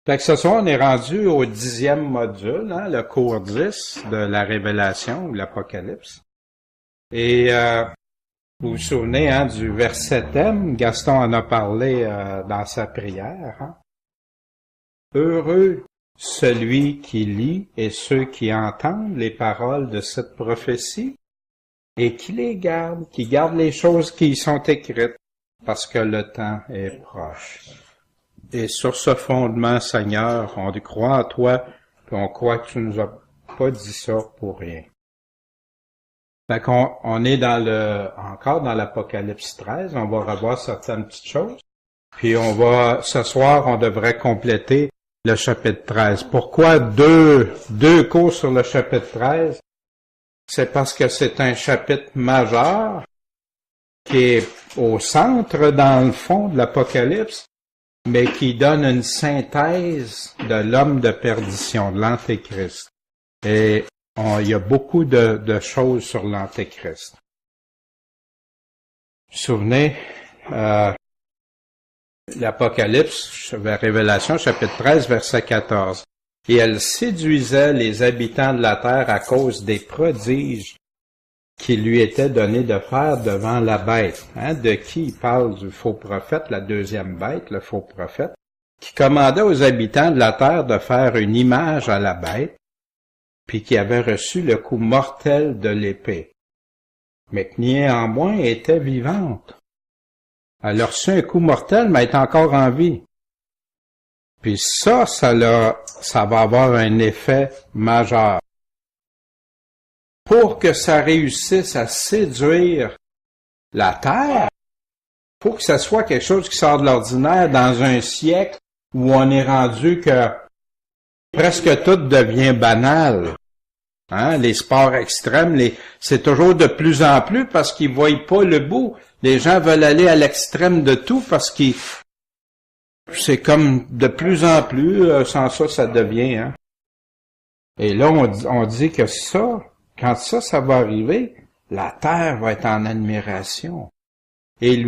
Fait que ce soir, on est rendu au 10e module, hein, le cours 10 de la Révélation ou l'Apocalypse. Et vous vous souvenez hein, du verset thème, Gaston en a parlé dans sa prière. Hein? Heureux celui qui lit et ceux qui entendent les paroles de cette prophétie et qui les gardent, qui gardent les choses qui y sont écrites, parce que le temps est proche. Et sur ce fondement, Seigneur, on croit en toi, puis on croit que tu nous as pas dit ça pour rien. Fait qu'on est encore dans l'Apocalypse 13, on va revoir certaines petites choses, puis ce soir, on devrait compléter le chapitre 13. Pourquoi deux cours sur le chapitre 13? C'est parce que c'est un chapitre majeur qui est au centre, dans le fond, de l'Apocalypse, mais qui donne une synthèse de l'homme de perdition, de l'Antéchrist. Et il y a beaucoup de choses sur l'Antéchrist. Vous vous souvenez, l'Apocalypse, Révélation, chapitre 13, verset 14. Et elle séduisait les habitants de la terre à cause des prodiges qui lui étaient donnés de faire devant la bête. Hein, de qui il parle du faux prophète, la deuxième bête, le faux prophète, qui commandait aux habitants de la terre de faire une image à la bête, puis qui avait reçu le coup mortel de l'épée, mais qui néanmoins était vivante. Elle a reçu un coup mortel, mais elle est encore en vie. Puis ça va avoir un effet majeur. Pour que ça réussisse à séduire la terre, faut que ça soit quelque chose qui sort de l'ordinaire dans un siècle où on est rendu que presque tout devient banal. Hein? Les sports extrêmes, c'est toujours de plus en plus parce qu'ils voient pas le bout. Les gens veulent aller à l'extrême de tout parce que c'est comme de plus en plus, sans ça devient. Hein? Et là, on dit que quand ça va arriver, la terre va être en admiration. Et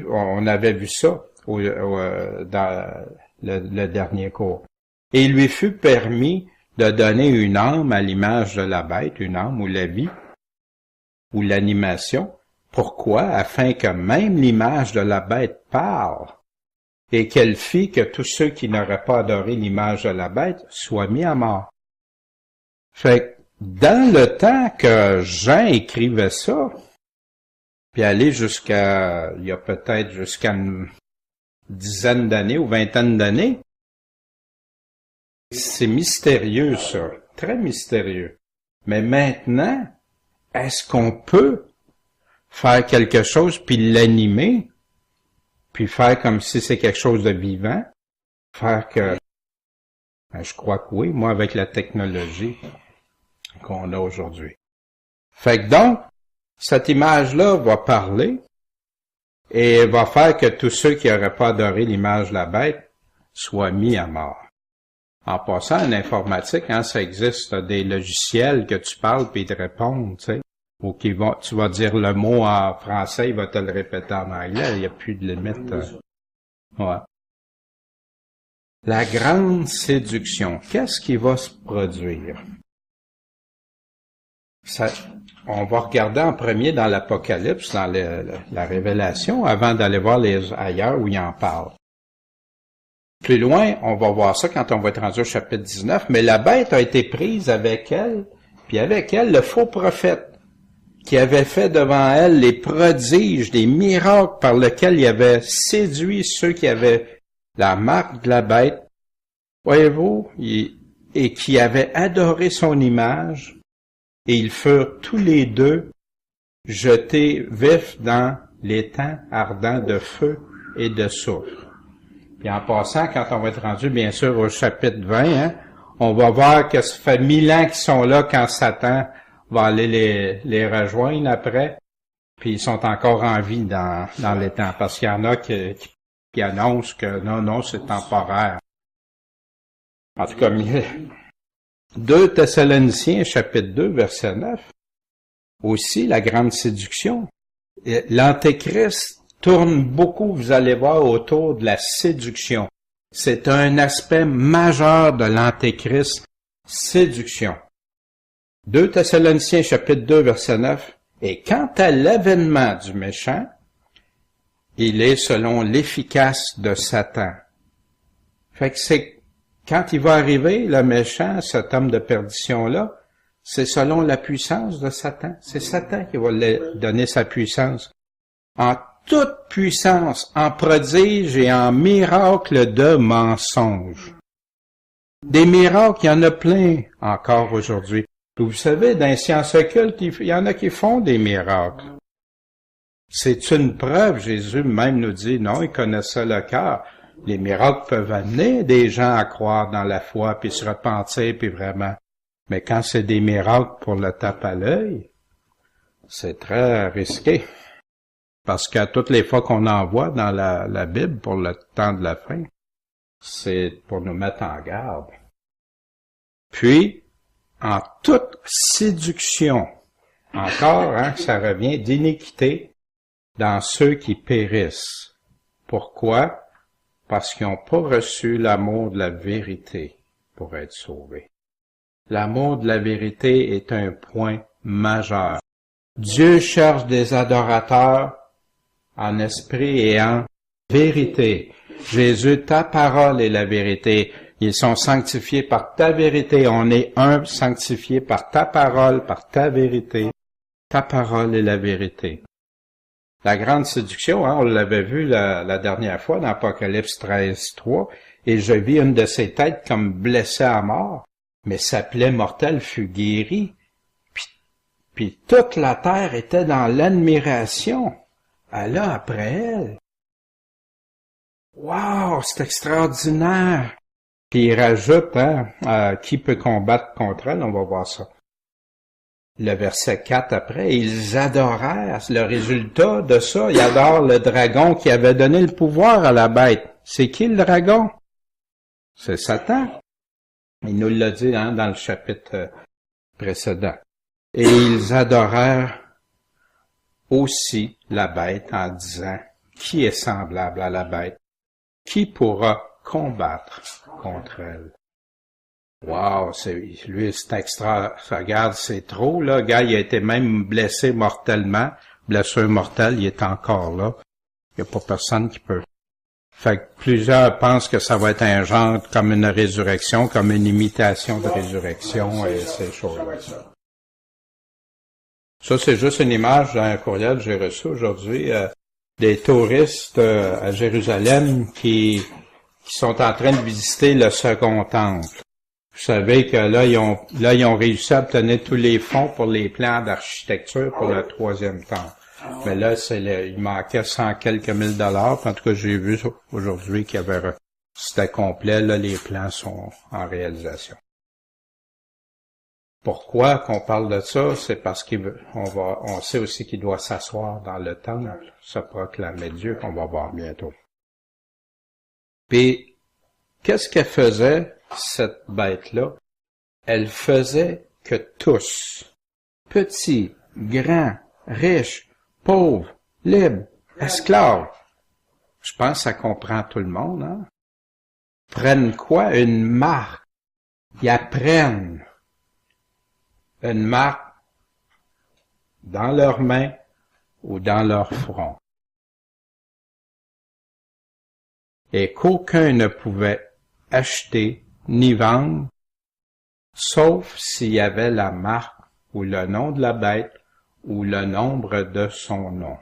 on avait vu ça dans le dernier cours. Et il lui fut permis de donner une âme à l'image de la bête, une âme ou la vie, ou l'animation. Pourquoi? Afin que même l'image de la bête parle, et qu'elle fit que tous ceux qui n'auraient pas adoré l'image de la bête soient mis à mort. Fait que, dans le temps que Jean écrivait ça, puis aller il y a peut-être jusqu'à une dizaine d'années ou vingtaine d'années, c'est mystérieux ça, très mystérieux. Mais maintenant, est-ce qu'on peut faire quelque chose puis l'animer, puis faire comme si c'est quelque chose de vivant, je crois que oui, moi avec la technologie qu'on a aujourd'hui. Fait que donc, cette image-là va parler et va faire que tous ceux qui n'auraient pas adoré l'image de la bête soient mis à mort. En passant, en informatique, hein, ça existe des logiciels que tu parles puis ils te répondent, tu sais, ou tu vas dire le mot en français, il va te le répéter en anglais, il n'y a plus de limite. Ouais. La grande séduction, qu'est-ce qui va se produire? On va regarder en premier dans l'Apocalypse, dans la Révélation, avant d'aller voir les ailleurs où il en parle. Plus loin, on va voir ça quand on va être rendu au chapitre 19, mais la bête a été prise avec elle, puis avec elle le faux prophète, qui avait fait devant elle les prodiges, les miracles par lesquels il avait séduit ceux qui avaient la marque de la bête, voyez-vous, et qui avaient adoré son image, et ils furent tous les deux jetés vifs dans l'étang ardent de feu et de soufre. Puis en passant, quand on va être rendu, bien sûr, au chapitre 20, hein, on va voir que ça fait 1000 ans qu'ils sont là quand Satan va aller les rejoindre après, puis ils sont encore en vie dans l'étang, parce qu'il y en a qui annoncent que non, c'est temporaire. En tout cas, 2 Thessaloniciens, chapitre 2, verset 9, aussi la grande séduction. L'Antéchrist tourne beaucoup, vous allez voir, autour de la séduction. C'est un aspect majeur de l'Antéchrist, séduction. 2 Thessaloniciens chapitre 2 verset 9. Et quant à l'avènement du méchant, il est selon l'efficace de Satan. Fait que c'est, quand il va arriver, le méchant, cet homme de perdition-là, c'est selon la puissance de Satan. C'est Satan qui va lui donner sa puissance. En toute puissance, en prodige et en miracle de mensonges. Des miracles, il y en a plein encore aujourd'hui. Vous savez, dans les sciences occultes, il y en a qui font des miracles. C'est une preuve, Jésus même nous dit, non, il connaissait le cœur. Les miracles peuvent amener des gens à croire dans la foi, puis se repentir, puis vraiment. Mais quand c'est des miracles pour le tape à l'œil, c'est très risqué. Parce qu'à toutes les fois qu'on en voit dans la Bible pour le temps de la fin, c'est pour nous mettre en garde. Puis, en toute séduction, encore, ça revient d'iniquité dans ceux qui périssent. Pourquoi? Parce qu'ils n'ont pas reçu l'amour de la vérité pour être sauvés. L'amour de la vérité est un point majeur. Dieu cherche des adorateurs en esprit et en vérité. Jésus, ta parole est la vérité. Ils sont sanctifiés par ta vérité. On est sanctifié par ta parole, par ta vérité. Ta parole est la vérité. La grande séduction, on l'avait vu la dernière fois dans Apocalypse 13:3, et je vis une de ses têtes comme blessée à mort, mais sa plaie mortelle fut guérie. Puis toute la terre était dans l'admiration. Elle a après elle. Wow, c'est extraordinaire! Puis il rajoute, qui peut combattre contre elle? On va voir ça. Le verset 4 après, ils adorèrent. Le résultat de ça, ils adorent le dragon qui avait donné le pouvoir à la bête. C'est qui le dragon? C'est Satan. Il nous l'a dit dans le chapitre précédent. Et ils adorèrent aussi la bête en disant, qui est semblable à la bête? Qui pourra combattre contre elle? Wow, lui, c'est extra. Regarde, c'est trop, là. Le gars, il a été même blessé mortellement. Blessure mortelle, il est encore là. Il n'y a pas personne qui peut. Fait que plusieurs pensent que ça va être un genre comme une résurrection, comme une imitation de résurrection et ces choses-là. Ça, c'est juste une image d'un courriel que j'ai reçu aujourd'hui des touristes à Jérusalem qui sont en train de visiter le second temple. Vous savez que là, ils ont réussi à obtenir tous les fonds pour les plans d'architecture pour le troisième temple. Mais là, il manquait 100 quelques mille dollars. En tout cas, j'ai vu aujourd'hui c'était complet. Là, les plans sont en réalisation. Pourquoi qu'on parle de ça? C'est parce on sait aussi qu'il doit s'asseoir dans le temple, se proclamer Dieu, qu'on va voir bientôt. Puis, qu'est-ce qu'elle faisait, cette bête-là? Elle faisait que tous, petits, grands, riches, pauvres, libres, esclaves, je pense que ça comprend tout le monde, prennent quoi? Une marque. Ils apprennent une marque dans leurs mains ou dans leur front. Et qu'aucun ne pouvait acheter ni vendre, sauf s'il y avait la marque ou le nom de la bête ou le nombre de son nom.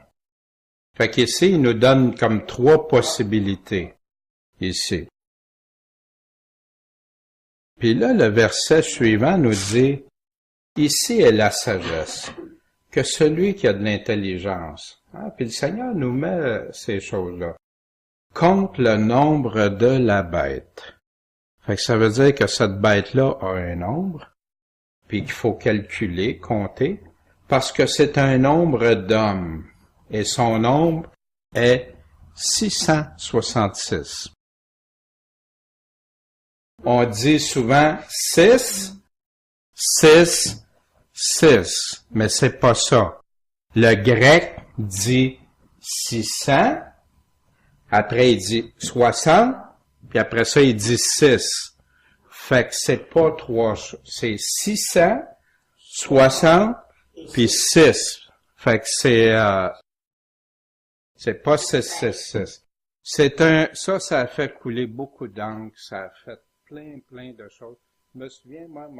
Fait qu'ici, il nous donne comme 3 possibilités, ici. Puis là, le verset suivant nous dit, ici est la sagesse, que celui qui a de l'intelligence. Puis le Seigneur nous met ces choses-là. Compte le nombre de la bête. Fait que ça veut dire que cette bête-là a un nombre, puis qu'il faut calculer, compter, parce que c'est un nombre d'hommes, et son nombre est 666. On dit souvent 6, 6, 6, mais c'est pas ça. Le grec dit 600, après il dit 60, puis après ça, il dit 6. Fait que c'est pas 3, c'est 660, puis 6. Fait que c'est pas 666. Ça a fait couler beaucoup d'encre, ça a fait plein de choses. Je me souviens, moi,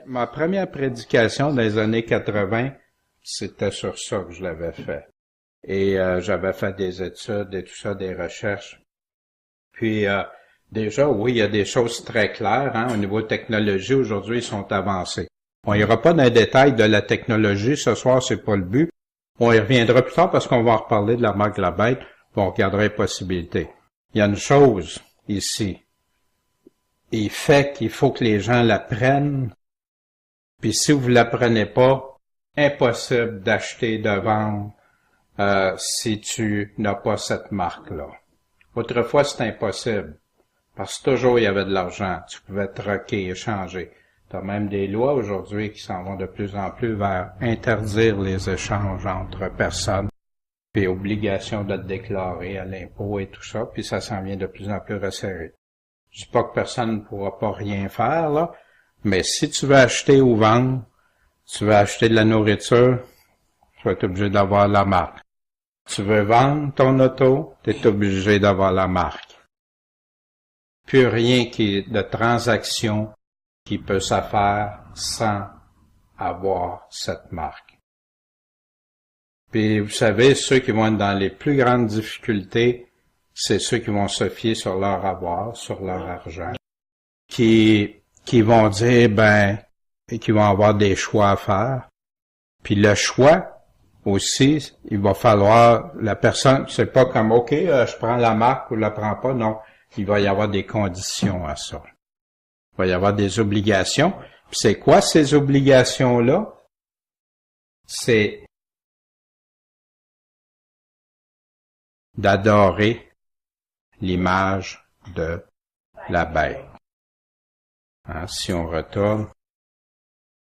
ma première prédication dans les années 80, c'était sur ça que je l'avais fait. Et j'avais fait des études et tout ça, des recherches. Puis déjà, oui, il y a des choses très claires, hein, au niveau technologie, aujourd'hui, ils sont avancés. On ira pas dans les détails de la technologie, ce soir, c'est pas le but. On y reviendra plus tard parce qu'on va en reparler de la marque de la bête, puis on regardera les possibilités. Il y a une chose ici. Il fait qu'il faut que les gens la prennent, puis si vous la prenez pas, impossible d'acheter, de vendre, si tu n'as pas cette marque-là. Autrefois, c'était impossible, parce que toujours il y avait de l'argent, tu pouvais troquer, échanger. Tu as même des lois aujourd'hui qui s'en vont de plus en plus vers interdire les échanges entre personnes, puis obligation de te déclarer à l'impôt et tout ça, puis ça s'en vient de plus en plus resserré. Je dis pas que personne ne pourra pas rien faire, là, mais si tu veux acheter ou vendre, tu veux acheter de la nourriture, tu vas être obligé d'avoir la marque. Tu veux vendre ton auto, tu es obligé d'avoir la marque. Plus rien de transaction qui peut se faire sans avoir cette marque. Puis vous savez, ceux qui vont être dans les plus grandes difficultés, c'est ceux qui vont se fier sur leur avoir, sur leur argent, qui vont dire, et qui vont avoir des choix à faire. Puis le choix aussi, il va falloir, la personne, c'est pas comme, OK, je prends la marque ou je la prends pas, non. Il va y avoir des conditions à ça. Il va y avoir des obligations. Puis c'est quoi ces obligations-là? C'est d'adorer l'image de la bête. Hein, si on retourne,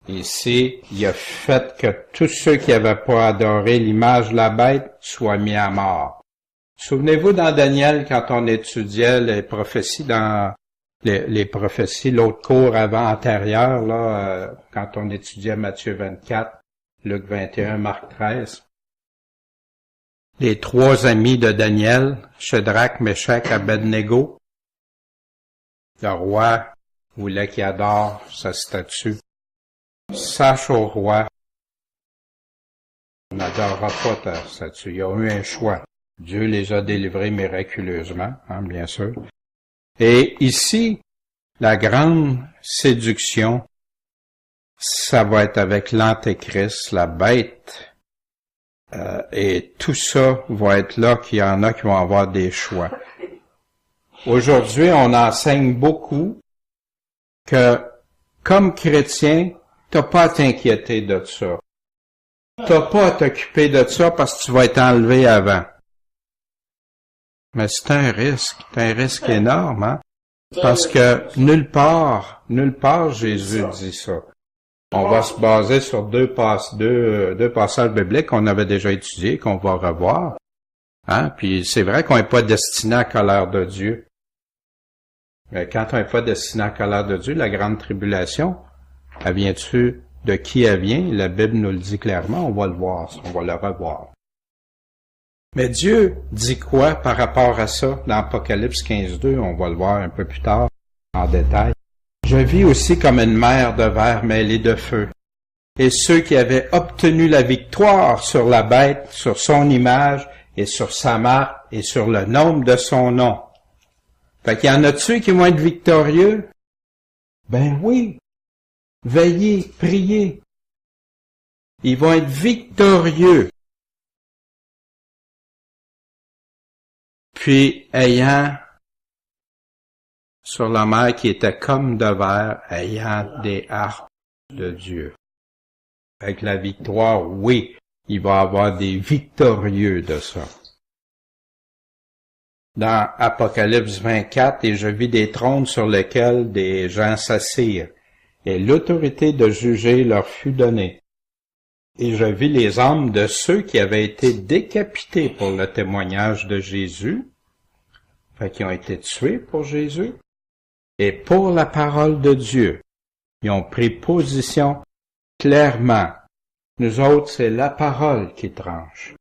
ici, il a fait que tous ceux qui n'avaient pas adoré l'image de la bête soient mis à mort. Souvenez-vous dans Daniel, quand on étudiait les prophéties dans les prophéties, l'autre cours antérieur, là, quand on étudiait Matthieu 24, Luc 21, Marc 13, les 3 amis de Daniel, Shadrach, Meshach, Abednego, le roi voulait qu'il adore sa statue. Sache au roi, on n'adorera pas ta statue. Il y a eu un choix. Dieu les a délivrés miraculeusement, hein, bien sûr. Et ici, la grande séduction, ça va être avec l'Antéchrist, la bête. Et tout ça va être là qu'il y en a qui vont avoir des choix. Aujourd'hui, on enseigne beaucoup que, comme chrétien, t'as pas à t'inquiéter de ça. T'as pas à t'occuper de ça parce que tu vas être enlevé avant. Mais c'est un risque énorme, hein? Parce que nulle part Jésus dit ça. On va se baser sur deux passages bibliques qu'on avait déjà étudiés, qu'on va revoir. Hein? Puis c'est vrai qu'on n'est pas destiné à la colère de Dieu. Mais quand on n'est pas destiné à la colère de Dieu, la grande tribulation, elle vient-tu de qui elle vient? La Bible nous le dit clairement, on va le voir, on va le revoir. Mais Dieu dit quoi par rapport à ça dans Apocalypse 15:2? On va le voir un peu plus tard en détail. Je vis aussi comme une mer de verre mêlée de feu. Et ceux qui avaient obtenu la victoire sur la bête, sur son image et sur sa marque et sur le nombre de son nom. Fait qu'il y en a-tu qui vont être victorieux? Ben oui. Veillez, priez. Ils vont être victorieux. Puis, ayant sur la mer qui était comme de verre, ayant des harpes de Dieu. Avec la victoire, oui, il va y avoir des victorieux de ça. Dans Apocalypse 24, et je vis des trônes sur lesquels des gens s'assirent, et l'autorité de juger leur fut donnée. Et je vis les âmes de ceux qui avaient été décapités pour le témoignage de Jésus, Fait qu'ils ont été tués pour Jésus et pour la parole de Dieu. Ils ont pris position clairement. Nous autres, c'est la parole qui tranche.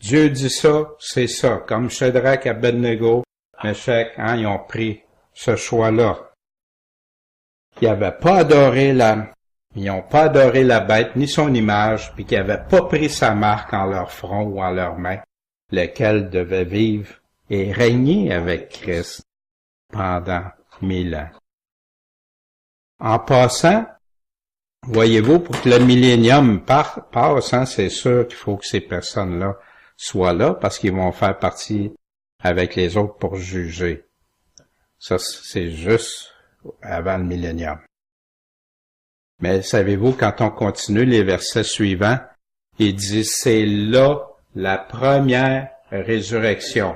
Dieu dit ça, c'est ça. Comme Shadrach, Abednego, Meshach, ils ont pris ce choix-là. Ils n'avaient pas adoré ils n'ont pas adoré la bête ni son image, puis qu'ils n'avaient pas pris sa marque en leur front ou en leur main, lequel devait vivre et régner avec Christ pendant 1000 ans. En passant, voyez-vous, pour que le millénium passe, c'est sûr qu'il faut que ces personnes-là soient là, parce qu'ils vont faire partie avec les autres pour juger. Ça, c'est juste avant le millénium. Mais savez-vous, quand on continue les versets suivants, il dit, c'est là la première résurrection.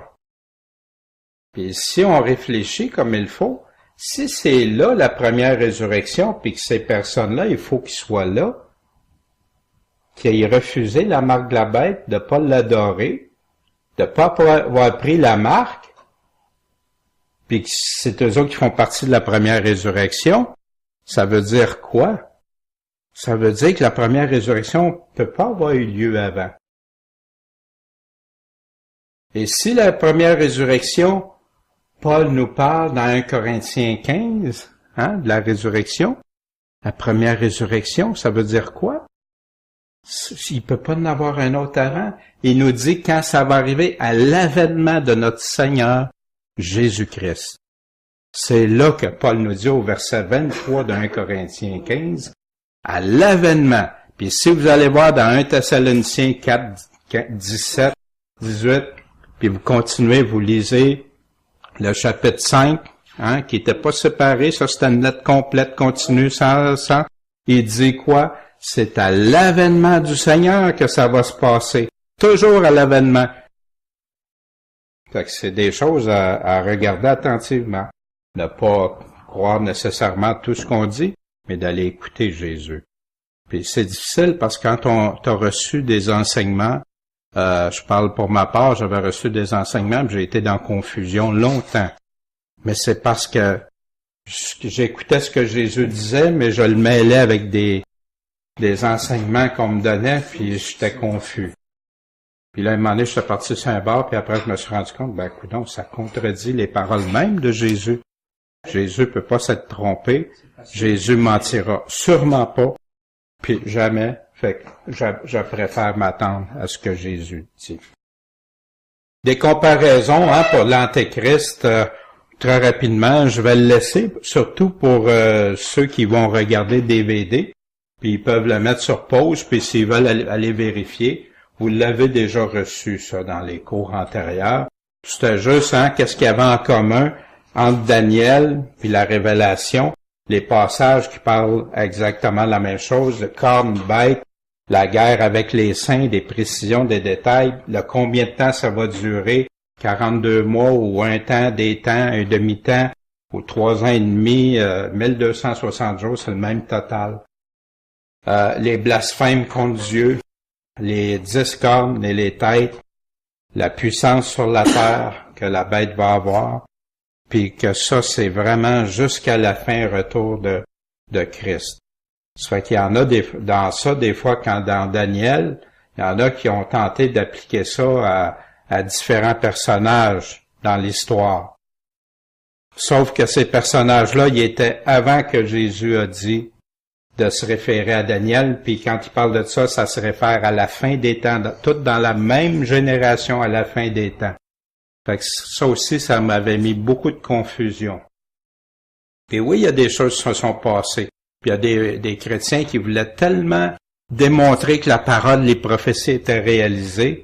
Puis si on réfléchit comme il faut, si c'est là la première résurrection, puis que ces personnes-là, il faut qu'ils soient là, qu'ils aient refusé la marque de la bête, de pas l'adorer, de pas avoir pris la marque, puis que c'est eux autres qui font partie de la première résurrection, ça veut dire quoi? Ça veut dire que la première résurrection peut pas avoir eu lieu avant. Et si la première résurrection, Paul nous parle dans 1 Corinthiens 15, de la résurrection, la première résurrection, ça veut dire quoi? Il peut pas en avoir un autre avant. Il nous dit quand ça va arriver à l'avènement de notre Seigneur Jésus-Christ. C'est là que Paul nous dit au verset 23 de 1 Corinthiens 15, à l'avènement. Puis si vous allez voir dans 1 Thessaloniciens 4, 17, 18, puis vous continuez, vous lisez le chapitre 5, qui n'était pas séparé, ça c'était une lettre complète, continue, sans. Il dit quoi? C'est à l'avènement du Seigneur que ça va se passer. Toujours à l'avènement. Fait que c'est des choses à regarder attentivement. Ne pas croire nécessairement tout ce qu'on dit, mais d'aller écouter Jésus. Puis c'est difficile parce que quand t'as reçu des enseignements, je parle pour ma part, j'avais reçu des enseignements, puis j'ai été dans confusion longtemps. Mais c'est parce que j'écoutais ce que Jésus disait, mais je le mêlais avec des enseignements qu'on me donnait, puis j'étais confus. Puis là, à un moment donné, je suis parti sur un bar, puis après, je me suis rendu compte, coudonc, ça contredit les paroles mêmes de Jésus. Jésus peut pas s'être trompé. Jésus mentira sûrement pas, puis jamais. Fait que je préfère m'attendre à ce que Jésus dit. Des comparaisons pour l'Antéchrist, très rapidement, je vais le laisser, surtout pour ceux qui vont regarder DVD, puis ils peuvent le mettre sur pause, puis s'ils veulent aller vérifier, vous l'avez déjà reçu, ça, dans les cours antérieurs. C'était juste, qu'est-ce qu'il y avait en commun entre Daniel puis la Révélation, les passages qui parlent exactement la même chose, le corne, bête, la guerre avec les saints, des précisions, des détails, le combien de temps ça va durer, 42 mois ou un temps, des temps, un demi-temps, ou 3 ans et demi, 1260 jours, c'est le même total. Les blasphèmes contre Dieu, les 10 cornes et les têtes, la puissance sur la terre que la bête va avoir, puis que ça, c'est vraiment jusqu'à la fin retour de Christ. Ça fait qu'il y en a dans ça, des fois, quand dans Daniel, il y en a qui ont tenté d'appliquer ça à différents personnages dans l'histoire. Sauf que ces personnages-là, ils étaient avant que Jésus a dit de se référer à Daniel, puis quand il parle de ça, ça se réfère à la fin des temps, toutes dans la même génération à la fin des temps. Fait que ça aussi, ça m'avait mis beaucoup de confusion. Et oui, il y a des choses qui se sont passées. Puis il y a des chrétiens qui voulaient tellement démontrer que la parole, les prophéties étaient réalisées,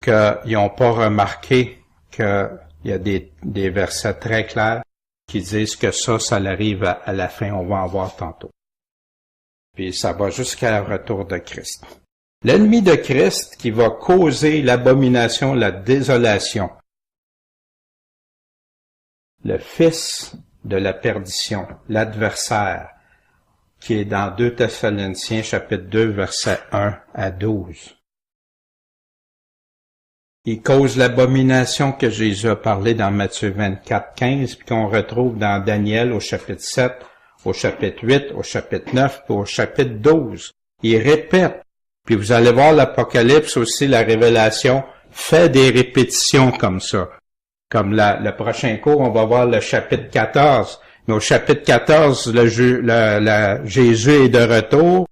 qu'ils n'ont pas remarqué qu'il y a des versets très clairs qui disent que ça arrive à la fin, on va en voir tantôt. Puis ça va jusqu'à le retour de Christ. L'ennemi de Christ qui va causer l'abomination, la désolation. Le fils de la perdition, l'adversaire, qui est dans 2 Thessaloniciens chapitre 2, versets 1 à 12. Il cause l'abomination que Jésus a parlé dans Matthieu 24, 15, puis qu'on retrouve dans Daniel au chapitre 7, au chapitre 8, au chapitre 9, puis au chapitre 12. Il répète. Puis vous allez voir l'Apocalypse aussi, la Révélation, fait des répétitions comme ça. Comme le prochain cours, on va voir le chapitre 14. Mais au chapitre 14, Jésus est de retour,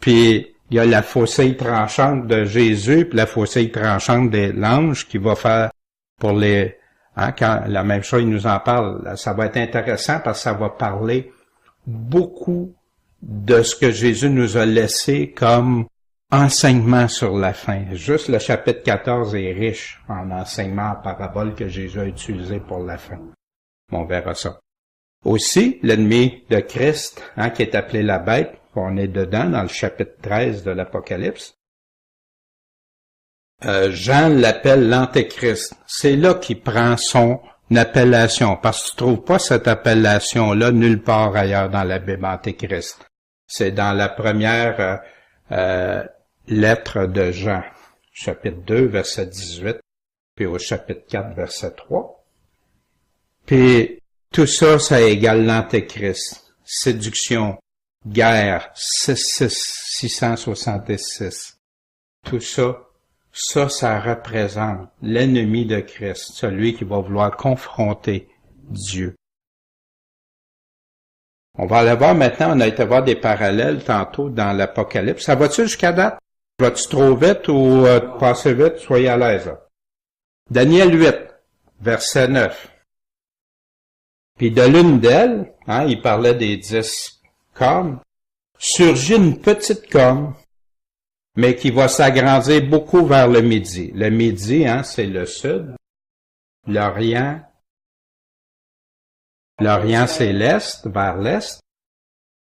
puis il y a la faucille tranchante de Jésus, puis la faucille tranchante de l'ange qui va faire pour les... quand la même chose, il nous en parle. Ça va être intéressant parce que ça va parler beaucoup de ce que Jésus nous a laissé comme enseignement sur la fin. Juste le chapitre 14 est riche en enseignements en parabole que Jésus a utilisé pour la fin. On verra ça. Aussi, l'ennemi de Christ, qui est appelé la bête, on est dedans dans le chapitre 13 de l'Apocalypse. Jean l'appelle l'Antéchrist. C'est là qu'il prend son appellation, parce que tu trouves pas cette appellation-là nulle part ailleurs dans la Bible, Antéchrist. C'est dans la première lettre de Jean, chapitre 2, verset 18, puis au chapitre 4, verset 3. Puis tout ça, ça égale l'Antéchrist. Séduction, guerre, 666. Tout ça, ça représente l'ennemi de Christ, celui qui va vouloir confronter Dieu. On va aller voir maintenant, on a été voir des parallèles tantôt dans l'Apocalypse. Ça va-tu jusqu'à date? Vas-tu trop vite ou passer vite? Soyez à l'aise. Là. Daniel 8, verset 9. Puis de l'une d'elles, il parlait des 10 cornes, surgit une petite corne, mais qui va s'agrandir beaucoup vers le midi. Le midi, c'est le sud. L'Orient, c'est l'Est, vers l'Est.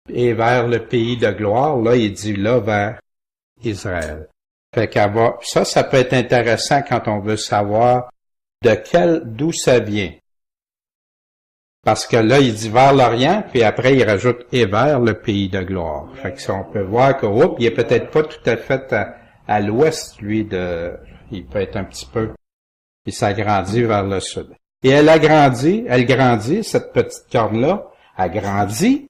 Et vers le pays de gloire, là, il dit là, vers Israël. Fait ça peut être intéressant quand on veut savoir d'où ça vient. Parce que là, il dit vers l'Orient, puis après, il rajoute et vers le pays de gloire. Fait que ça, on peut voir que, il est peut-être pas tout à fait à l'ouest, lui, il peut être un petit peu, il s'agrandit vers le sud. Et elle grandit, cette petite corne-là, elle grandit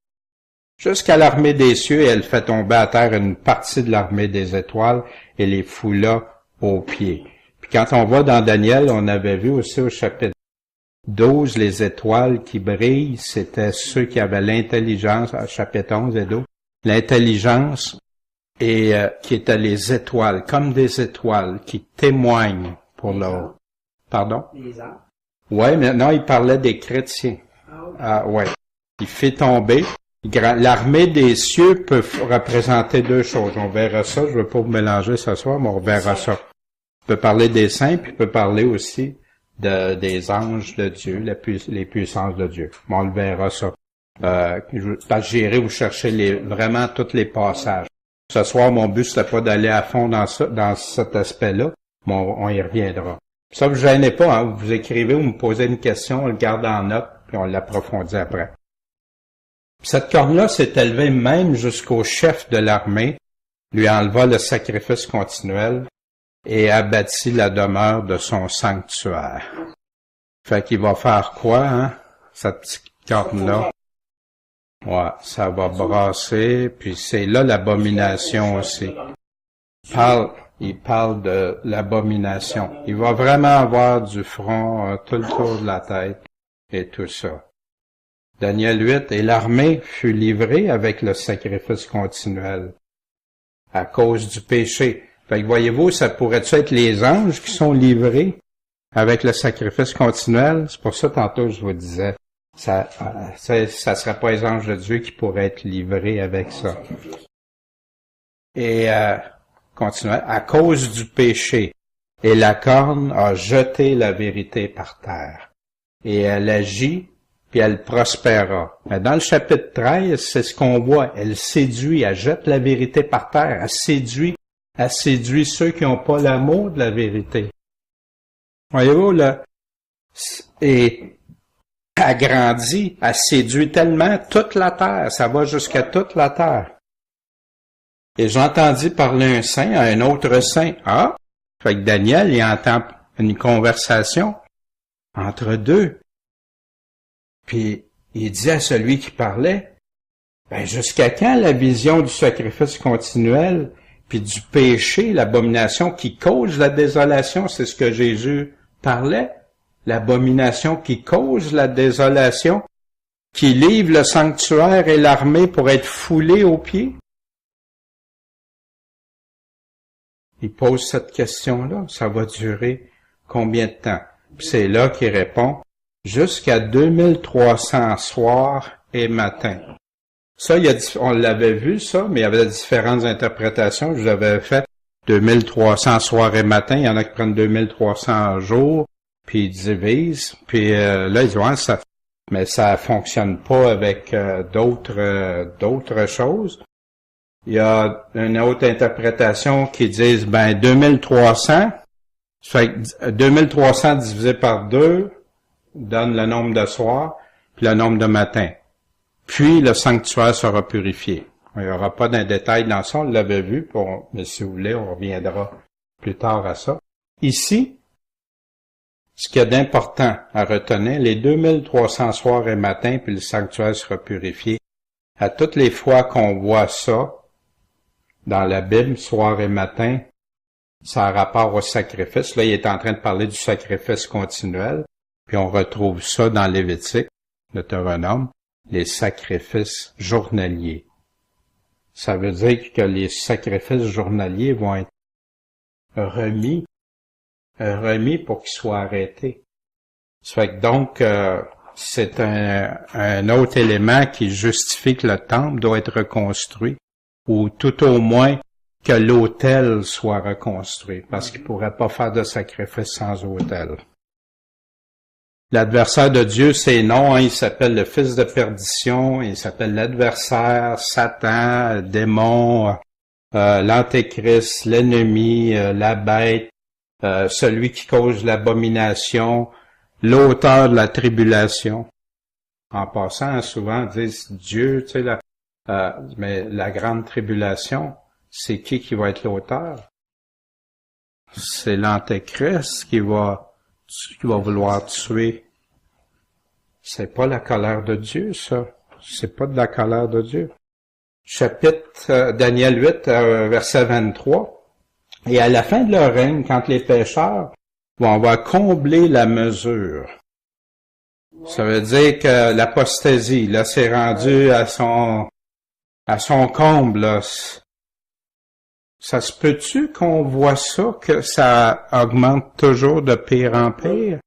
jusqu'à l'armée des cieux et elle fait tomber à terre une partie de l'armée des étoiles et les foula aux pieds. Puis quand on va dans Daniel, on avait vu aussi au chapitre 12, les étoiles qui brillent, c'était ceux qui avaient l'intelligence, chapitre 11 et 12, l'intelligence et qui étaient les étoiles, comme des étoiles qui témoignent pour leur... Pardon? Les anges. Ouais, mais non, il parlait des chrétiens. Ouais. Il fait tomber. L'armée des cieux peut représenter deux choses. On verra ça. Je veux pas vous mélanger ce soir, mais on verra ça. Il peut parler des saints, puis il peut parler aussi des anges de Dieu, les puissances de Dieu. On le verra ça. J'irai vous chercher vraiment tous les passages. Ce soir, mon but, c'était pas d'aller à fond dans cet aspect-là, mais on y reviendra. Ça, vous gênez pas, vous écrivez ou me posez une question, on le garde en note, puis on l'approfondit après. Cette corne-là s'est élevée même jusqu'au chef de l'armée, lui enleva le sacrifice continuel et abattit la demeure de son sanctuaire. Fait qu'il va faire quoi, cette petite corne-là? Ouais, ça va brasser, puis c'est là l'abomination aussi. Il parle de l'abomination. Il va vraiment avoir du front tout le tour de la tête et tout ça. Daniel 8, et l'armée fut livrée avec le sacrifice continuel à cause du péché. Fait que voyez-vous, ça pourrait-tu être les anges qui sont livrés avec le sacrifice continuel? C'est pour ça tantôt je vous disais, ça serait pas les anges de Dieu qui pourraient être livrés avec ça. Et continuez, à cause du péché. Et la corne a jeté la vérité par terre. Et elle agit, puis elle prospéra. Mais dans le chapitre 13, c'est ce qu'on voit. Elle séduit, elle jette la vérité par terre. Elle séduit ceux qui n'ont pas l'amour de la vérité. Voyez-vous, là? Et elle grandit, elle séduit tellement toute la terre. Ça va jusqu'à toute la terre. Et j'entendis parler un saint à un autre saint. Fait que Daniel, il entend une conversation entre deux. Puis, il dit à celui qui parlait, ben, jusqu'à quand la vision du sacrifice continuel, puis du péché, l'abomination qui cause la désolation, c'est ce que Jésus parlait, l'abomination qui cause la désolation, qui livre le sanctuaire et l'armée pour être foulés aux pieds? Il pose cette question-là, ça va durer combien de temps? Puis c'est là qu'il répond, jusqu'à 2300 soirs et matins. Ça, on l'avait vu, ça, mais il y avait différentes interprétations. Je l'avais fait 2300 soirs et matins. Il y en a qui prennent 2300 jours, puis ils divisent. Puis là, ils disent, ouais, mais ça fonctionne pas avec d'autres choses. Il y a une autre interprétation qui disent, 2300, ça fait que 2300 divisé par 2 donne le nombre de soirs, puis le nombre de matins. Puis le sanctuaire sera purifié. Il n'y aura pas d'un détail dans ça, on l'avait vu, mais si vous voulez, on reviendra plus tard à ça. Ici, ce qu'il y a d'important à retenir, les 2300 soirs et matins, puis le sanctuaire sera purifié. À toutes les fois qu'on voit ça, dans la Bible, soir et matin, ça a rapport au sacrifice. Là, il est en train de parler du sacrifice continuel, puis on retrouve ça dans Lévitique, Deutéronome, les sacrifices journaliers. Ça veut dire que les sacrifices journaliers vont être remis pour qu'ils soient arrêtés. Ça fait que donc, c'est un autre élément qui justifie que le temple doit être reconstruit, ou tout au moins que l'autel soit reconstruit, parce qu'il ne pourrait pas faire de sacrifice sans autel. L'adversaire de Dieu, c'est non, il s'appelle le fils de perdition, il s'appelle l'adversaire, Satan, le démon, l'antéchrist, l'ennemi, la bête, celui qui cause l'abomination, l'auteur de la tribulation. En passant, souvent, on dit Dieu, tu sais, mais la grande tribulation, c'est qui va être l'auteur? C'est l'antéchrist qui va vouloir tuer. C'est pas la colère de Dieu, ça. C'est pas de la colère de Dieu. Chapitre Daniel 8, verset 23. Et à la fin de leur règne, quand les pécheurs vont combler la mesure. Ça veut dire que l'apostasie, là, c'est rendu à son comble, là. Ça se peut-tu qu'on voit ça, que ça augmente toujours de pire en pire?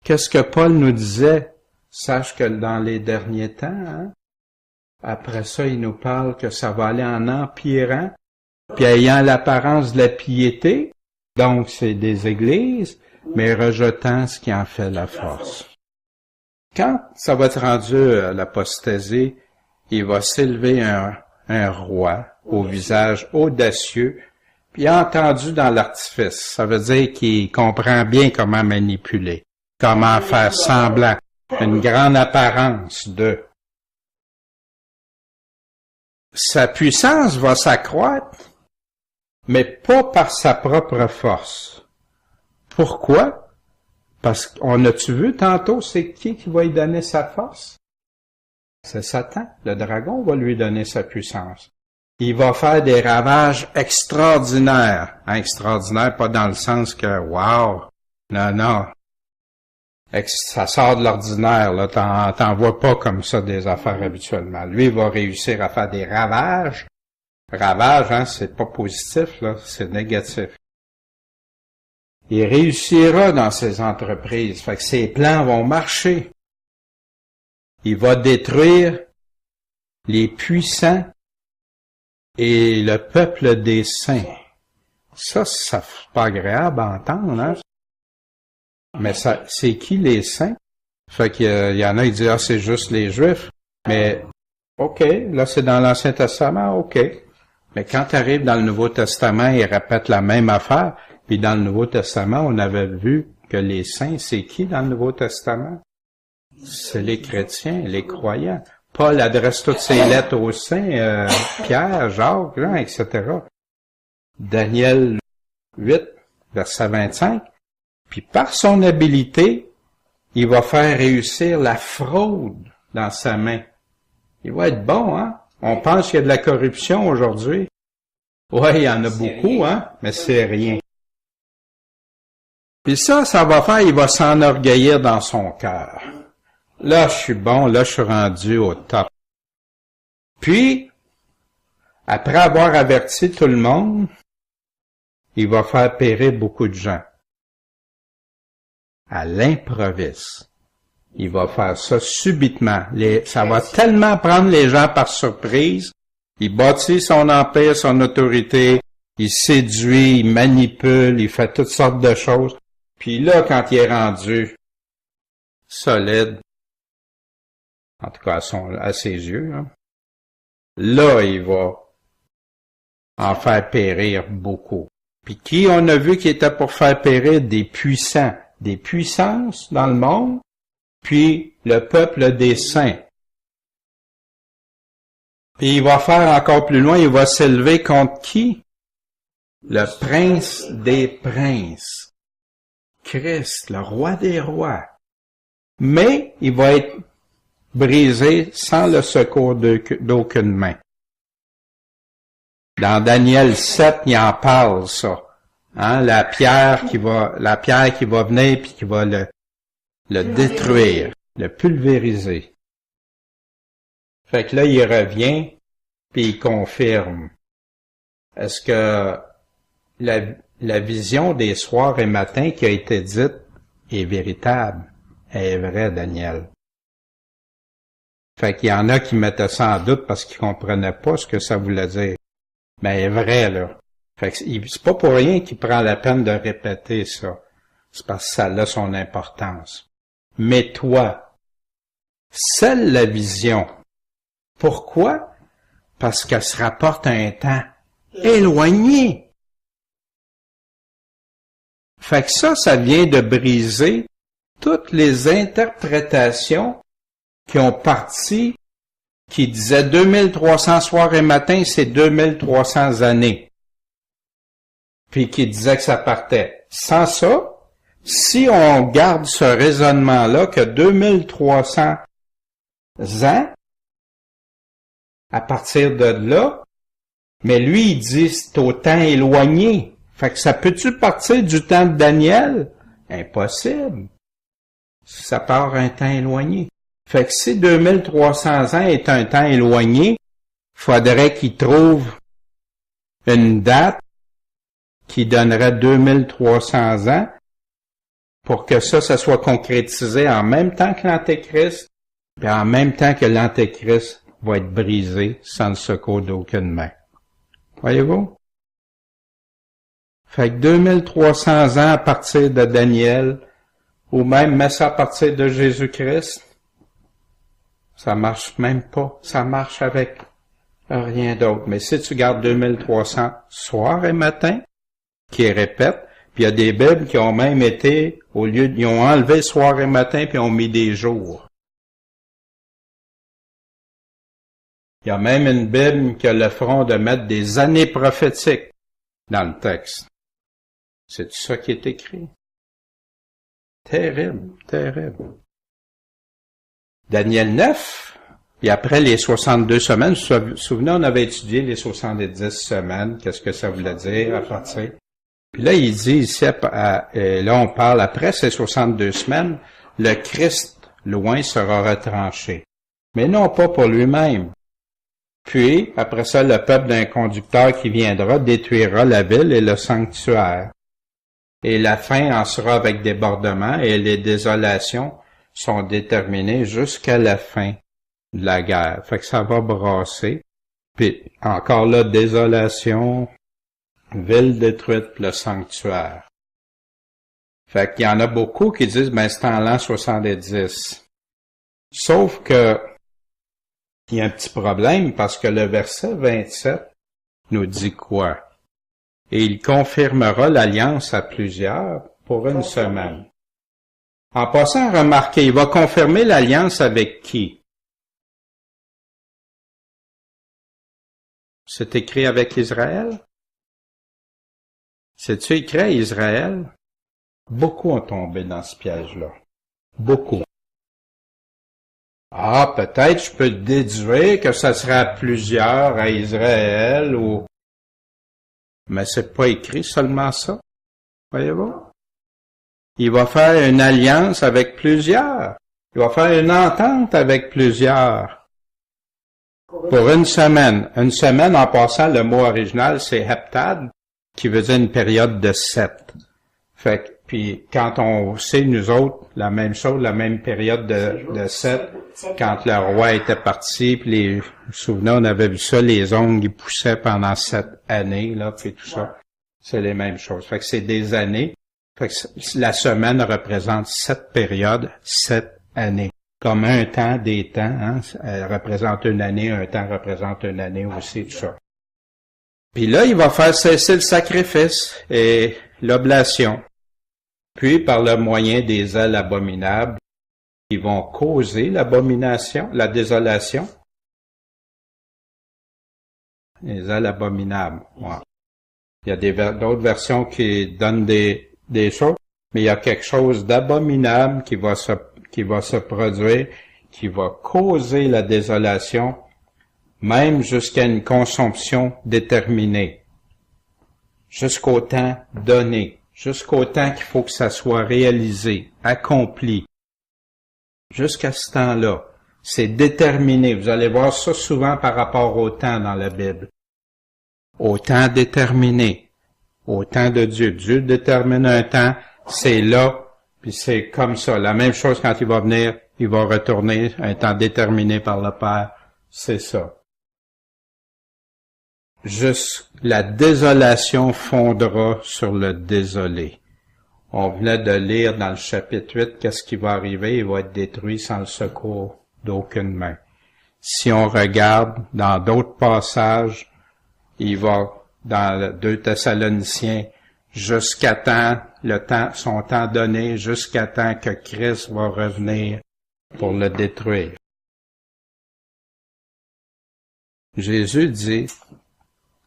Qu'est-ce que Paul nous disait? Sache que dans les derniers temps, après ça, il nous parle que ça va aller en empirant, puis ayant l'apparence de la piété, donc c'est des églises, mais rejetant ce qui en fait la force. Quand ça va être rendu à l'apostasie, il va s'élever un roi au visage audacieux, puis entendu dans l'artifice. Ça veut dire qu'il comprend bien comment manipuler, comment faire semblant, une grande apparence de. Sa puissance va s'accroître, mais pas par sa propre force. Pourquoi? Parce qu'on a-tu vu tantôt, c'est qui va lui donner sa force? C'est Satan. Le dragon va lui donner sa puissance. Il va faire des ravages extraordinaires. Extraordinaires, pas dans le sens que, wow, non. Ça sort de l'ordinaire, là. T'en vois pas comme ça des affaires habituellement. Lui, il va réussir à faire des ravages. Ravage, c'est pas positif, là, c'est négatif. Il réussira dans ses entreprises. Fait que ses plans vont marcher. Il va détruire les puissants et le peuple des saints. Ça c'est pas agréable à entendre, hein? Mais ça, c'est qui les saints? Fait qu'il y en a qui disent, c'est juste les Juifs. Mais, OK, là c'est dans l'Ancien Testament, OK. Mais quand tu arrives dans le Nouveau Testament, il répète la même affaire. Puis dans le Nouveau Testament, on avait vu que les saints, c'est qui dans le Nouveau Testament? C'est les chrétiens, les croyants. Paul adresse toutes ses lettres aux saints, Pierre, Jacques, Jean, etc. Daniel 8, verset 25. Puis par son habileté, il va faire réussir la fraude dans sa main. Il va être bon, hein? On pense qu'il y a de la corruption aujourd'hui. Ouais, il y en a beaucoup, hein? Mais c'est rien. Puis ça va faire, il va s'enorgueillir dans son cœur. Là, je suis bon, là, je suis rendu au top. Puis, après avoir averti tout le monde, il va faire périr beaucoup de gens. À l'improviste. Il va faire ça subitement. Ça va tellement prendre les gens par surprise. Il bâtit son empire, son autorité, il séduit, il manipule, il fait toutes sortes de choses. Puis là, quand il est rendu solide, en tout cas à ses yeux, hein, là, il va en faire périr beaucoup. Puis qui on a vu qui était pour faire périr? Des puissants, des puissances dans le monde, puis le peuple des saints. Puis il va faire encore plus loin, il va s'élever contre qui? Le prince des princes. Christ, le roi des rois. Mais il va être brisé sans le secours d'aucune main. Dans Daniel 7, il en parle, ça. Hein, la pierre qui va venir puis qui va le détruire, le pulvériser. Fait que là, il revient puis il confirme. Est-ce que la vision des soirs et matins qui a été dite est véritable? Elle est vraie, Daniel. Fait qu'il y en a qui mettaient ça en doute parce qu'ils comprenaient pas ce que ça voulait dire. Mais elle est vraie, là. Fait que c'est pas pour rien qu'il prend la peine de répéter ça. C'est parce que ça a son importance. Mais toi, scelle la vision. Pourquoi? Parce qu'elle se rapporte à un temps éloigné. Fait que ça vient de briser toutes les interprétations qui ont parti, qui disaient 2300 soirs et matins, c'est 2300 années. Puis qui disaient que ça partait. Sans ça, si on garde ce raisonnement-là, que 2300 ans, à partir de là, mais lui, il dit c'est au temps éloigné. Fait que ça peut-tu partir du temps de Daniel? Impossible. Ça part un temps éloigné. Fait que si 2300 ans est un temps éloigné, faudrait qu'il trouve une date qui donnerait 2300 ans pour que ça soit concrétisé en même temps que l'Antéchrist, et en même temps que l'Antéchrist va être brisé sans le secours d'aucune main. Voyez-vous? Fait que 2300 ans à partir de Daniel, ou même mais ça à partir de Jésus-Christ, ça marche même pas. Ça marche avec rien d'autre. Mais si tu gardes 2300 soir et matin, qui répètent, puis il y a des Bibles qui ont même été, ils ont enlevé soir et matin puis ont mis des jours. Il y a même une Bible qui a le front de mettre des années prophétiques dans le texte. C'est ça qui est écrit. Terrible, terrible. Daniel 9, puis après les 62 semaines, vous vous souvenez, on avait étudié les 70 semaines, qu'est-ce que ça voulait dire à partir. Puis là, il dit ici, là on parle après ces 62 semaines, le Christ loin sera retranché. Mais non pas pour lui-même. Puis, après ça, le peuple d'un conducteur qui viendra détruira la ville et le sanctuaire. Et la fin en sera avec débordement et les désolations sont déterminées jusqu'à la fin de la guerre. Fait que ça va brasser. Puis, encore là, désolation, ville détruite, le sanctuaire. Fait qu'il y en a beaucoup qui disent, ben, c'est en l'an 70. Sauf que, il y a un petit problème parce que le verset 27 nous dit quoi? Et il confirmera l'alliance à plusieurs pour une semaine. En passant, remarquez, il va confirmer l'alliance avec qui? C'est écrit avec Israël? C'est-tu écrit à Israël? Beaucoup ont tombé dans ce piège-là. Beaucoup. Ah, peut-être je peux déduire que ça sera plusieurs à Israël ou... Mais c'est pas écrit seulement ça. Voyez-vous? Il va faire une alliance avec plusieurs. Il va faire une entente avec plusieurs. Pour une semaine. Une semaine, en passant, le mot original, c'est heptad, qui veut dire une période de 7. Fait que, puis quand on sait, nous autres, la même chose, la même période de 7, quand le roi était parti, puis vous vous souvenez, on avait vu ça, les ongles, ils poussaient pendant 7 années, là, puis tout ça. C'est les mêmes choses. Fait que c'est des années. Fait que la semaine représente 7 périodes, 7 années. Comme un temps, des temps, hein, elle représente une année, un temps représente une année aussi, tout ça. Puis là, il va faire cesser le sacrifice et l'oblation. Puis, par le moyen des ailes abominables, ils vont causer l'abomination, la désolation. Les ailes abominables, ouais. Il y a d'autres versions qui donnent des choses, mais il y a quelque chose d'abominable qui va se produire, qui va causer la désolation, même jusqu'à une consomption déterminée, jusqu'au temps donné, jusqu'au temps qu'il faut que ça soit réalisé, accompli. Jusqu'à ce temps-là, c'est déterminé. Vous allez voir ça souvent par rapport au temps dans la Bible. Au temps déterminé, au temps de Dieu. Dieu détermine un temps, c'est là, puis c'est comme ça. La même chose quand il va venir, il va retourner, un temps déterminé par le Père, c'est ça. Juste la désolation fondera sur le désolé. On venait de lire dans le chapitre 8 qu'est-ce qui va arriver, il va être détruit sans le secours d'aucune main. Si on regarde dans d'autres passages, il va dans le 2 Thessaloniciens jusqu'à temps, son temps donné, jusqu'à temps que Christ va revenir pour le détruire. Jésus dit,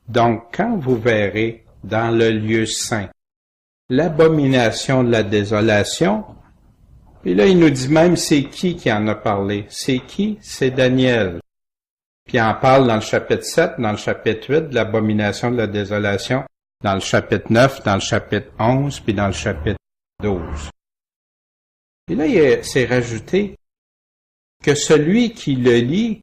donc quand vous verrez dans le lieu saint l'abomination de la désolation, puis là il nous dit même c'est qui en a parlé. C'est qui? C'est Daniel. Puis il en parle dans le chapitre 7, dans le chapitre 8 de l'abomination de la désolation, dans le chapitre 9, dans le chapitre 11, puis dans le chapitre 12. Et là, c'est rajouté que celui qui le lit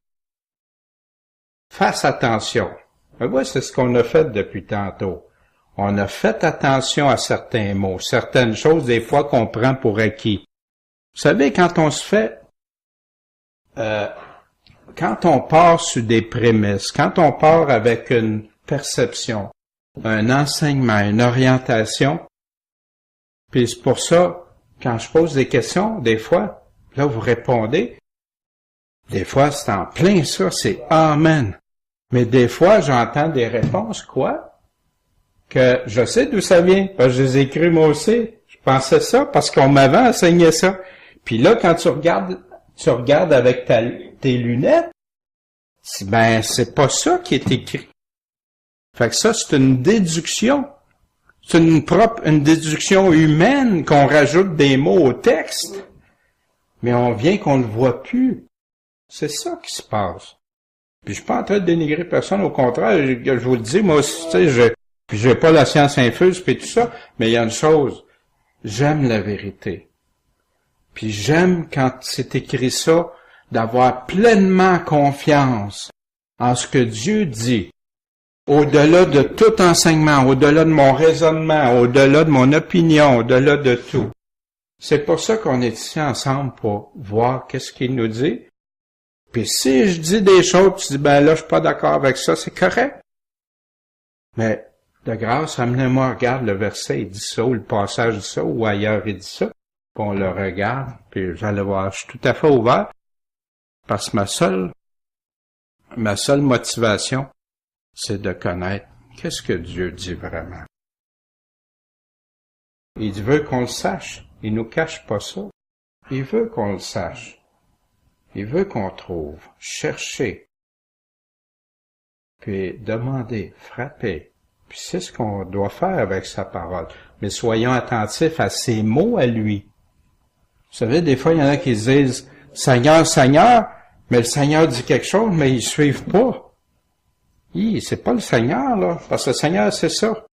fasse attention. Ben ouais, c'est ce qu'on a fait depuis tantôt. On a fait attention à certains mots, certaines choses des fois qu'on prend pour acquis. Vous savez, quand on se fait... quand on part sur des prémices, quand on part avec une perception, un enseignement, une orientation, puis c'est pour ça, quand je pose des questions, des fois, là vous répondez, des fois c'est en plein ça, c'est « Amen ». Mais des fois, j'entends des réponses, quoi? Que je sais d'où ça vient, parce que je les ai écrits moi aussi. Je pensais ça parce qu'on m'avait enseigné ça. Puis là, quand tu regardes avec tes lunettes, ben, c'est pas ça qui est écrit. Fait que ça, c'est une déduction. C'est une déduction humaine qu'on rajoute des mots au texte. Mais on vient qu'on ne le voit plus. C'est ça qui se passe. Puis je suis pas en train de dénigrer personne, au contraire, je vous le dis, moi aussi, tu sais, j'ai pas la science infuse puis tout ça, mais il y a une chose, j'aime la vérité. Puis j'aime quand c'est écrit ça, d'avoir pleinement confiance en ce que Dieu dit, au-delà de tout enseignement, au-delà de mon raisonnement, au-delà de mon opinion, au-delà de tout. C'est pour ça qu'on est ici ensemble pour voir qu'est-ce qu'il nous dit. Puis si je dis des choses, tu dis, ben là, je suis pas d'accord avec ça, c'est correct. Mais, de grâce, amenez-moi, regarde le verset, il dit ça, ou le passage dit ça, ou ailleurs, il dit ça. Puis on le regarde, puis vous allez voir, je suis tout à fait ouvert, parce que ma seule motivation, c'est de connaître qu'est-ce que Dieu dit vraiment. Il veut qu'on le sache. Il nous cache pas ça. Il veut qu'on le sache. Il veut qu'on trouve, chercher, puis demander, frapper, puis Puis c'est ce qu'on doit faire avec sa parole. Mais soyons attentifs à ses mots à lui. Vous savez, des fois, il y en a qui disent « Seigneur, Seigneur », mais le Seigneur dit quelque chose, mais ils suivent pas. C'est pas le Seigneur, là, parce que le Seigneur, c'est ça.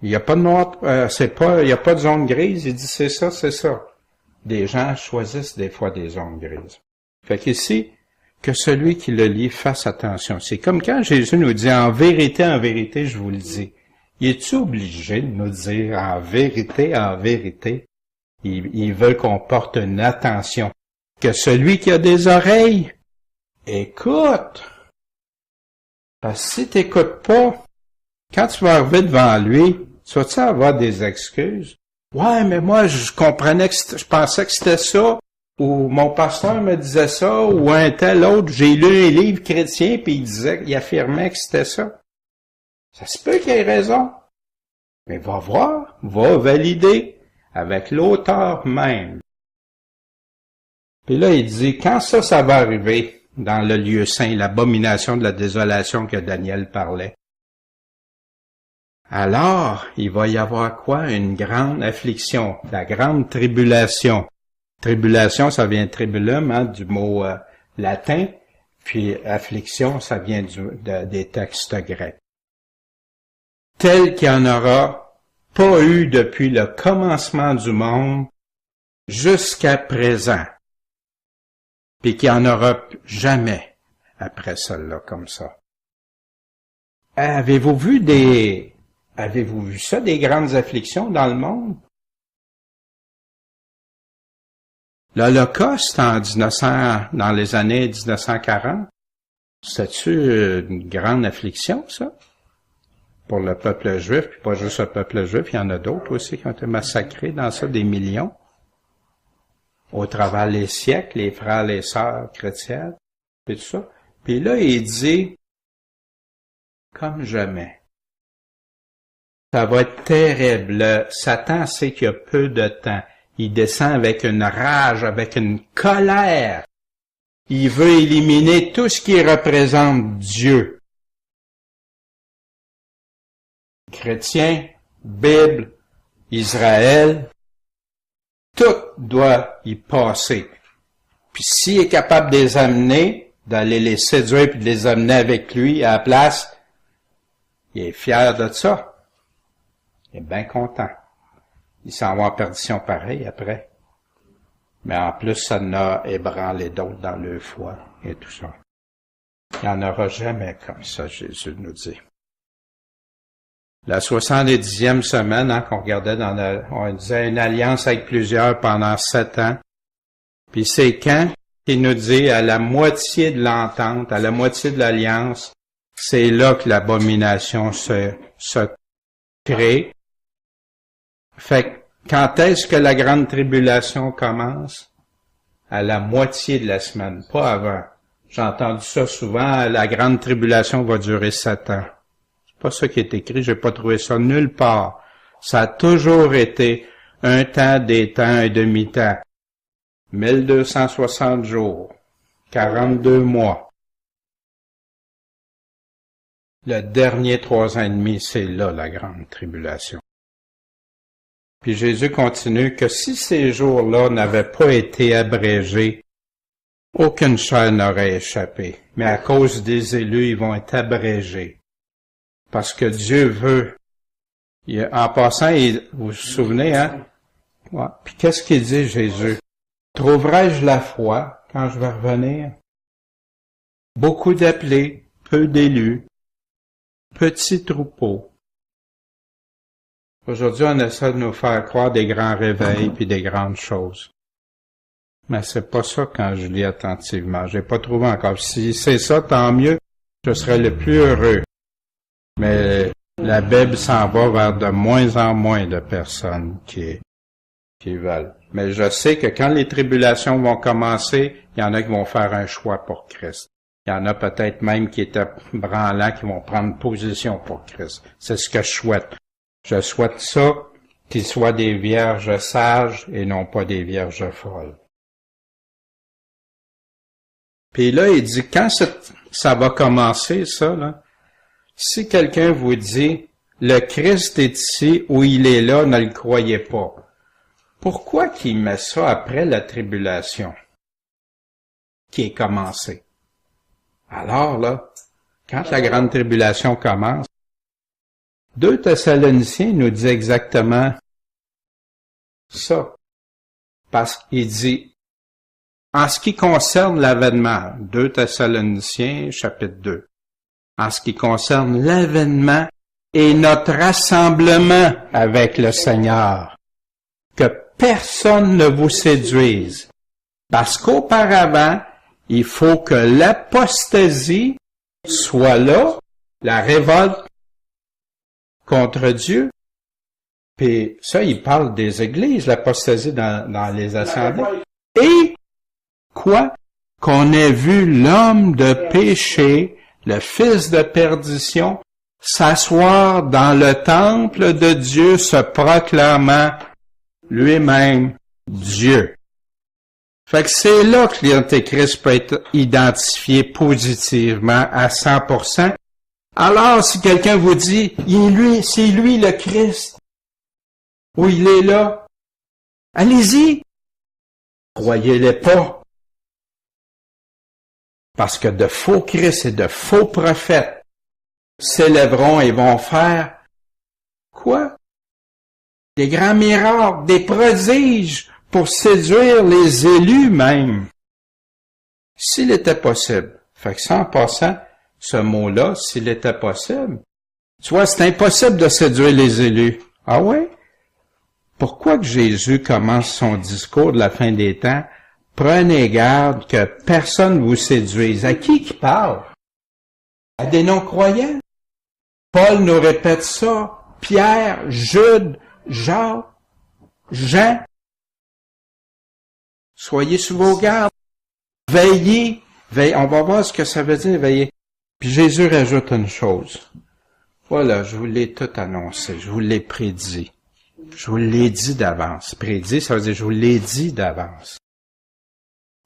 Il n'y a pas de noir, il y a pas de zone grise, il dit c'est ça, c'est ça. Des gens choisissent des fois des zones grises. Fait qu'ici, que celui qui le lit fasse attention. C'est comme quand Jésus nous dit en vérité, je vous le dis. Il est-tu obligé de nous dire en vérité, en vérité? Il veut qu'on porte une attention. Que celui qui a des oreilles, écoute. Parce que si t'écoutes pas, quand tu vas arriver devant lui, tu vas-tu avoir des excuses? Ouais, mais moi, je pensais que c'était ça, ou mon pasteur me disait ça, ou un tel autre, j'ai lu un livre chrétien, puis il affirmait que c'était ça. Ça se peut qu'il ait raison. Mais va voir, va valider avec l'auteur même. Puis là, il dit, quand ça va arriver dans le lieu saint, l'abomination de la désolation que Daniel parlait, alors, il va y avoir quoi? Une grande affliction, la grande tribulation. Tribulation, ça vient tribulum, hein, du mot latin, puis affliction, ça vient des textes grecs. Tel qu'il n'y en aura pas eu depuis le commencement du monde jusqu'à présent, puis qu'il n'y en aura jamais après celle-là comme ça. Avez-vous vu ça, des grandes afflictions dans le monde? L'Holocauste dans les années 1940, c'était-tu une grande affliction, ça? Pour le peuple juif, puis pas juste le peuple juif, il y en a d'autres aussi qui ont été massacrés dans ça, des millions. Au travers des siècles, les frères, les sœurs chrétiennes, et tout ça. Puis là, il dit, comme jamais. Ça va être terrible. Satan sait qu'il y a peu de temps. Il descend avec une rage, avec une colère. Il veut éliminer tout ce qui représente Dieu. Chrétien, Bible, Israël, tout doit y passer. Puis s'il est capable de les amener, d'aller les séduire puis de les amener avec lui à la place, il est fier de ça. Il est bien content. Il s'en va en perdition pareil après. Mais en plus, ça n'a ébranlé d'autres dans leur foi et tout ça. Il n'y en aura jamais comme ça, Jésus nous dit. La 70e semaine, hein, qu'on regardait on disait une alliance avec plusieurs pendant 7 ans. Puis c'est quand il nous dit à la moitié de l'entente, à la moitié de l'alliance, c'est là que l'abomination se crée. Fait que, quand est-ce que la grande tribulation commence? À la moitié de la semaine, pas avant. J'ai entendu ça souvent, la grande tribulation va durer 7 ans. C'est pas ça qui est écrit, j'ai pas trouvé ça nulle part. Ça a toujours été un temps, des temps, un demi-temps. 1260 jours, 42 mois. Le dernier 3 ans et demi, c'est là la grande tribulation. Puis Jésus continue que si ces jours-là n'avaient pas été abrégés, aucune chair n'aurait échappé. Mais à cause des élus, ils vont être abrégés. Parce que Dieu veut. En passant, vous vous souvenez, hein? Ouais. Puis qu'est-ce qu'il dit, Jésus? Trouverai-je la foi quand je vais revenir? Beaucoup d'appelés, peu d'élus, petit troupeau. Aujourd'hui, on essaie de nous faire croire des grands réveils puis des grandes choses. Mais c'est pas ça quand je lis attentivement. J'ai pas trouvé encore. Si c'est ça, tant mieux. Je serai le plus heureux. Mais la Bible s'en va vers de moins en moins de personnes qui veulent. Mais je sais que quand les tribulations vont commencer, il y en a qui vont faire un choix pour Christ. Il y en a peut-être même qui étaient branlants, qui vont prendre position pour Christ. C'est ce que je souhaite. Je souhaite ça, qu'ils soient des vierges sages et non pas des vierges folles. Puis là, il dit, quand ça va commencer, ça, là, si quelqu'un vous dit, le Christ est ici ou il est là, ne le croyez pas. Pourquoi qu'il met ça après la tribulation qui est commencée? Alors là, quand la grande tribulation commence, 2 Thessaloniciens nous dit exactement ça. Parce qu'il dit, en ce qui concerne l'avènement, 2 Thessaloniciens, chapitre 2, en ce qui concerne l'avènement et notre rassemblement avec le Seigneur, que personne ne vous séduise, parce qu'auparavant, il faut que l'apostasie soit là, la révolte contre Dieu. Puis ça, il parle des églises, l'apostasie dans les assemblées. Et quoi? Qu'on ait vu l'homme de péché, le fils de perdition, s'asseoir dans le temple de Dieu, se proclamant lui-même Dieu. Fait que c'est là que l'Antéchrist peut être identifié positivement à 100%. Alors, si quelqu'un vous dit, c'est lui le Christ, ou il est là, allez-y, croyez-les pas. Parce que de faux Christ et de faux prophètes s'élèveront et vont faire quoi? Des grands miracles, des prodiges pour séduire les élus même. S'il était possible. Fait que ça, en passant, ce mot-là, s'il était possible. Tu vois, c'est impossible de séduire les élus. Ah ouais? Pourquoi que Jésus commence son discours de la fin des temps? Prenez garde que personne vous séduise. À qui parle? À des non-croyants. Paul nous répète ça. Pierre, Jude, Jacques, Jean. Soyez sur vos gardes. Veillez. On va voir ce que ça veut dire, veiller. Puis Jésus rajoute une chose. Voilà, je vous l'ai tout annoncé. Je vous l'ai prédit. Je vous l'ai dit d'avance. Prédit, ça veut dire je vous l'ai dit d'avance.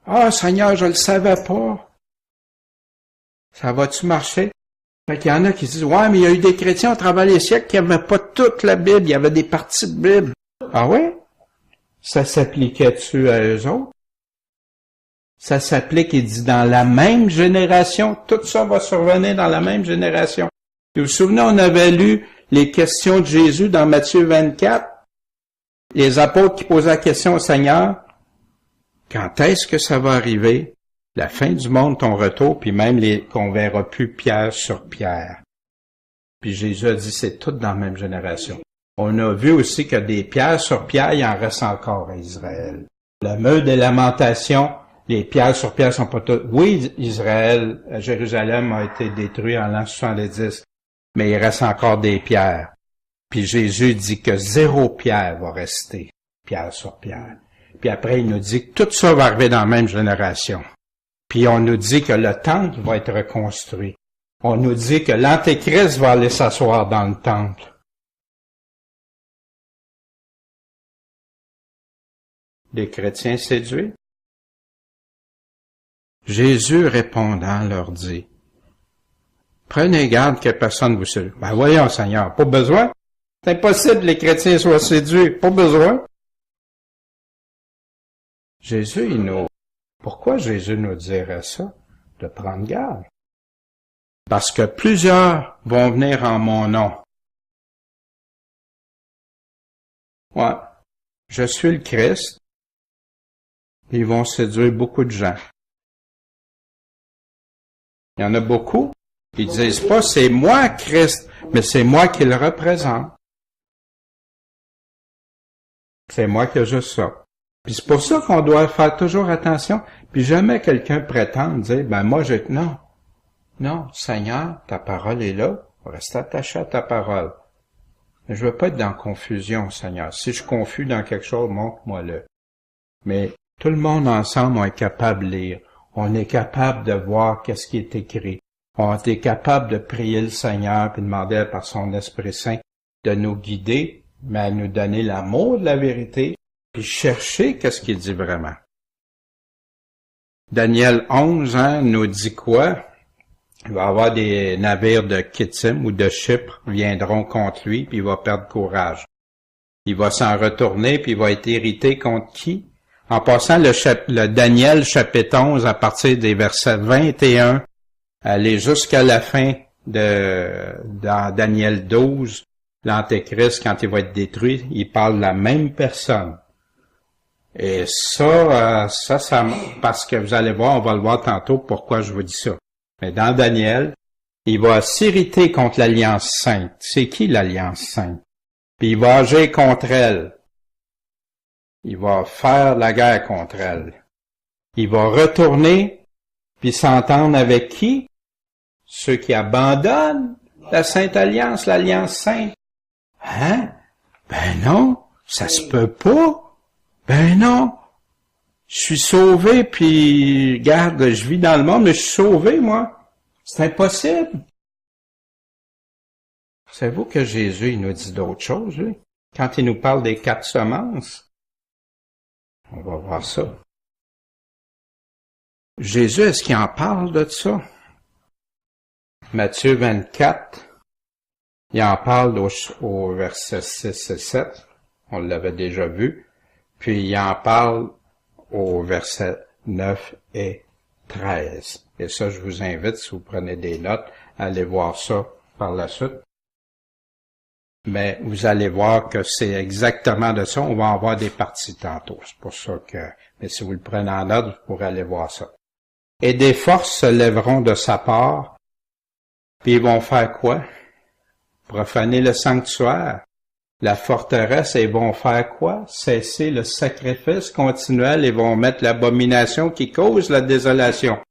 Ah, Seigneur, je le savais pas. Ça va-tu marcher? Fait qu'il y en a qui disent, ouais, mais il y a eu des chrétiens au travers des siècles qui n'avaient pas toute la Bible. Il y avait des parties de Bible. Ah ouais? Ça s'appliquait-tu à eux autres? Ça s'applique, il dit, dans la même génération. Tout ça va survenir dans la même génération. Vous vous souvenez, on avait lu les questions de Jésus dans Matthieu 24. Les apôtres qui posaient la question au Seigneur. Quand est-ce que ça va arriver? La fin du monde, ton retour, puis même qu'on verra plus pierre sur pierre. Puis Jésus a dit, c'est tout dans la même génération. On a vu aussi que des pierres sur pierre, il en reste encore à Israël. Le mur des lamentations, les pierres sur pierre sont pas toutes. Oui, Israël, Jérusalem a été détruit en l'an 70, mais il reste encore des pierres. Puis Jésus dit que 0 pierre va rester, pierre sur pierre. Puis après, il nous dit que tout ça va arriver dans la même génération. Puis on nous dit que le temple va être reconstruit. On nous dit que l'Antéchrist va aller s'asseoir dans le temple. Les chrétiens séduits. Jésus répondant leur dit, prenez garde que personne vous séduise. Ben voyons, Seigneur, pas besoin. C'est impossible que les chrétiens soient séduits, pas besoin. Pourquoi Jésus nous dirait ça? De prendre garde. Parce que plusieurs vont venir en mon nom. Ouais, je suis le Christ. Ils vont séduire beaucoup de gens. Il y en a beaucoup. Ils disent pas c'est moi Christ, mais c'est moi qui le représente. C'est moi qui ai juste ça. Puis c'est pour ça qu'on doit faire toujours attention, puis jamais quelqu'un prétende dire, ben moi non. Non, Seigneur, ta parole est là, reste attaché à ta parole. Mais je veux pas être dans confusion, Seigneur. Si je suis confus dans quelque chose, montre-moi-le. Mais tout le monde ensemble, on est capable de lire. On est capable de voir qu'est-ce qui est écrit. On est capable de prier le Seigneur puis demander par son Esprit Saint de nous guider, mais à nous donner l'amour de la vérité, puis chercher qu'est-ce qu'il dit vraiment. Daniel 11 nous dit quoi? Il va y avoir des navires de Kittim ou de Chypre viendront contre lui, puis il va perdre courage. Il va s'en retourner, puis il va être irrité contre qui? En passant le Daniel chapitre 11, à partir des versets 21, aller jusqu'à la fin dans Daniel 12, l'Antéchrist, quand il va être détruit, il parle de la même personne. Et ça, parce que vous allez voir, on va le voir tantôt pourquoi je vous dis ça. Mais dans Daniel, il va s'irriter contre l'Alliance Sainte. C'est qui l'Alliance Sainte? Puis il va agir contre elle. Il va faire la guerre contre elle. Il va retourner, puis s'entendre avec qui? Ceux qui abandonnent la Sainte Alliance, l'Alliance Sainte. Hein? Ben non, ça se peut pas. Ben non. Je suis sauvé, puis regarde, je vis dans le monde, mais je suis sauvé, moi. C'est impossible. Savez-vous que Jésus, il nous dit d'autres choses, lui? Quand il nous parle des 4 semences, on va voir ça. Jésus, est-ce qu'il en parle de ça? Matthieu 24, il en parle au verset 6 et 7. On l'avait déjà vu. Puis il en parle au verset 9 et 13. Et ça, je vous invite, si vous prenez des notes, à aller voir ça par la suite. Mais vous allez voir que c'est exactement de ça. On va en voir des parties tantôt. C'est pour ça que... Mais si vous le prenez en note, vous pourrez aller voir ça. Et des forces se lèveront de sa part, puis ils vont faire quoi? Profaner le sanctuaire, la forteresse, et ils vont faire quoi? Cesser le sacrifice continuel et vont mettre l'abomination qui cause la désolation.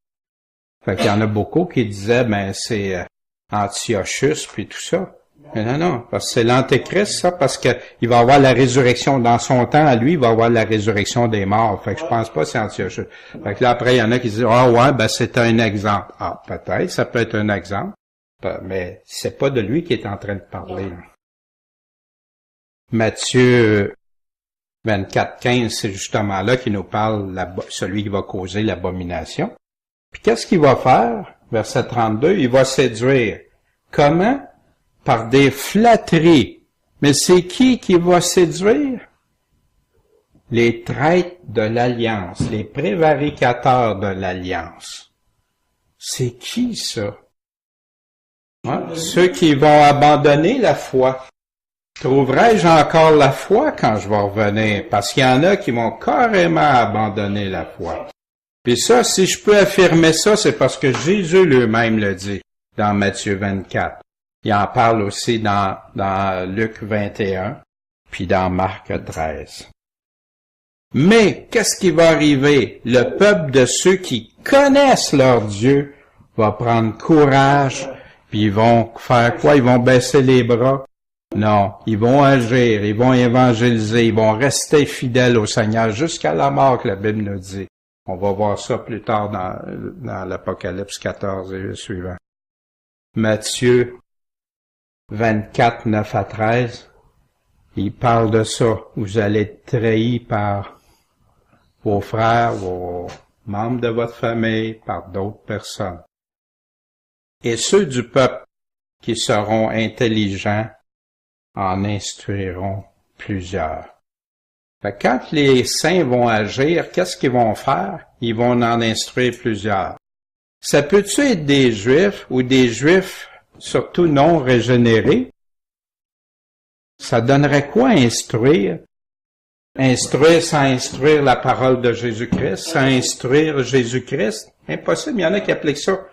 Fait qu'il y en a beaucoup qui disaient, ben c'est Antiochus puis tout ça. Mais non, parce que c'est l'Antéchrist, ça, parce que il va avoir la résurrection dans son temps, à lui, il va avoir la résurrection des morts. Fait que je pense pas que c'est Antiochus. Fait que là, après, il y en a qui disent, ouais, ben c'est un exemple. Ah, peut-être, ça peut être un exemple. Mais c'est pas de lui qui est en train de parler. Matthieu 24:15, c'est justement là qu'il nous parle celui qui va causer l'abomination. Puis qu'est-ce qu'il va faire? Verset 32, il va séduire. Comment? Par des flatteries. Mais c'est qui va séduire? Les traîtres de l'Alliance, les prévaricateurs de l'Alliance. C'est qui ça? Ouais, ceux qui vont abandonner la foi. Trouverai-je encore la foi quand je vais revenir? Parce qu'il y en a qui vont carrément abandonner la foi. Puis ça, si je peux affirmer ça, c'est parce que Jésus lui-même le dit dans Matthieu 24. Il en parle aussi dans Luc 21, puis dans Marc 13. Mais qu'est-ce qui va arriver? Le peuple de ceux qui connaissent leur Dieu va prendre courage, puis ils vont faire quoi? Ils vont baisser les bras? Non, ils vont agir, ils vont évangéliser, ils vont rester fidèles au Seigneur jusqu'à la mort que la Bible nous dit. On va voir ça plus tard dans l'Apocalypse 14 et le suivant. Matthieu 24, 9 à 13, il parle de ça. Vous allez être trahis par vos frères, vos membres de votre famille, par d'autres personnes. Et ceux du peuple qui seront intelligents en instruiront plusieurs. Fait que quand les saints vont agir, qu'est-ce qu'ils vont faire? Ils vont en instruire plusieurs. Ça peut-tu être des Juifs ou des Juifs surtout non régénérés? Ça donnerait quoi instruire? Instruire sans instruire la parole de Jésus-Christ, sans instruire Jésus-Christ? Impossible, il y en a qui appliquent ça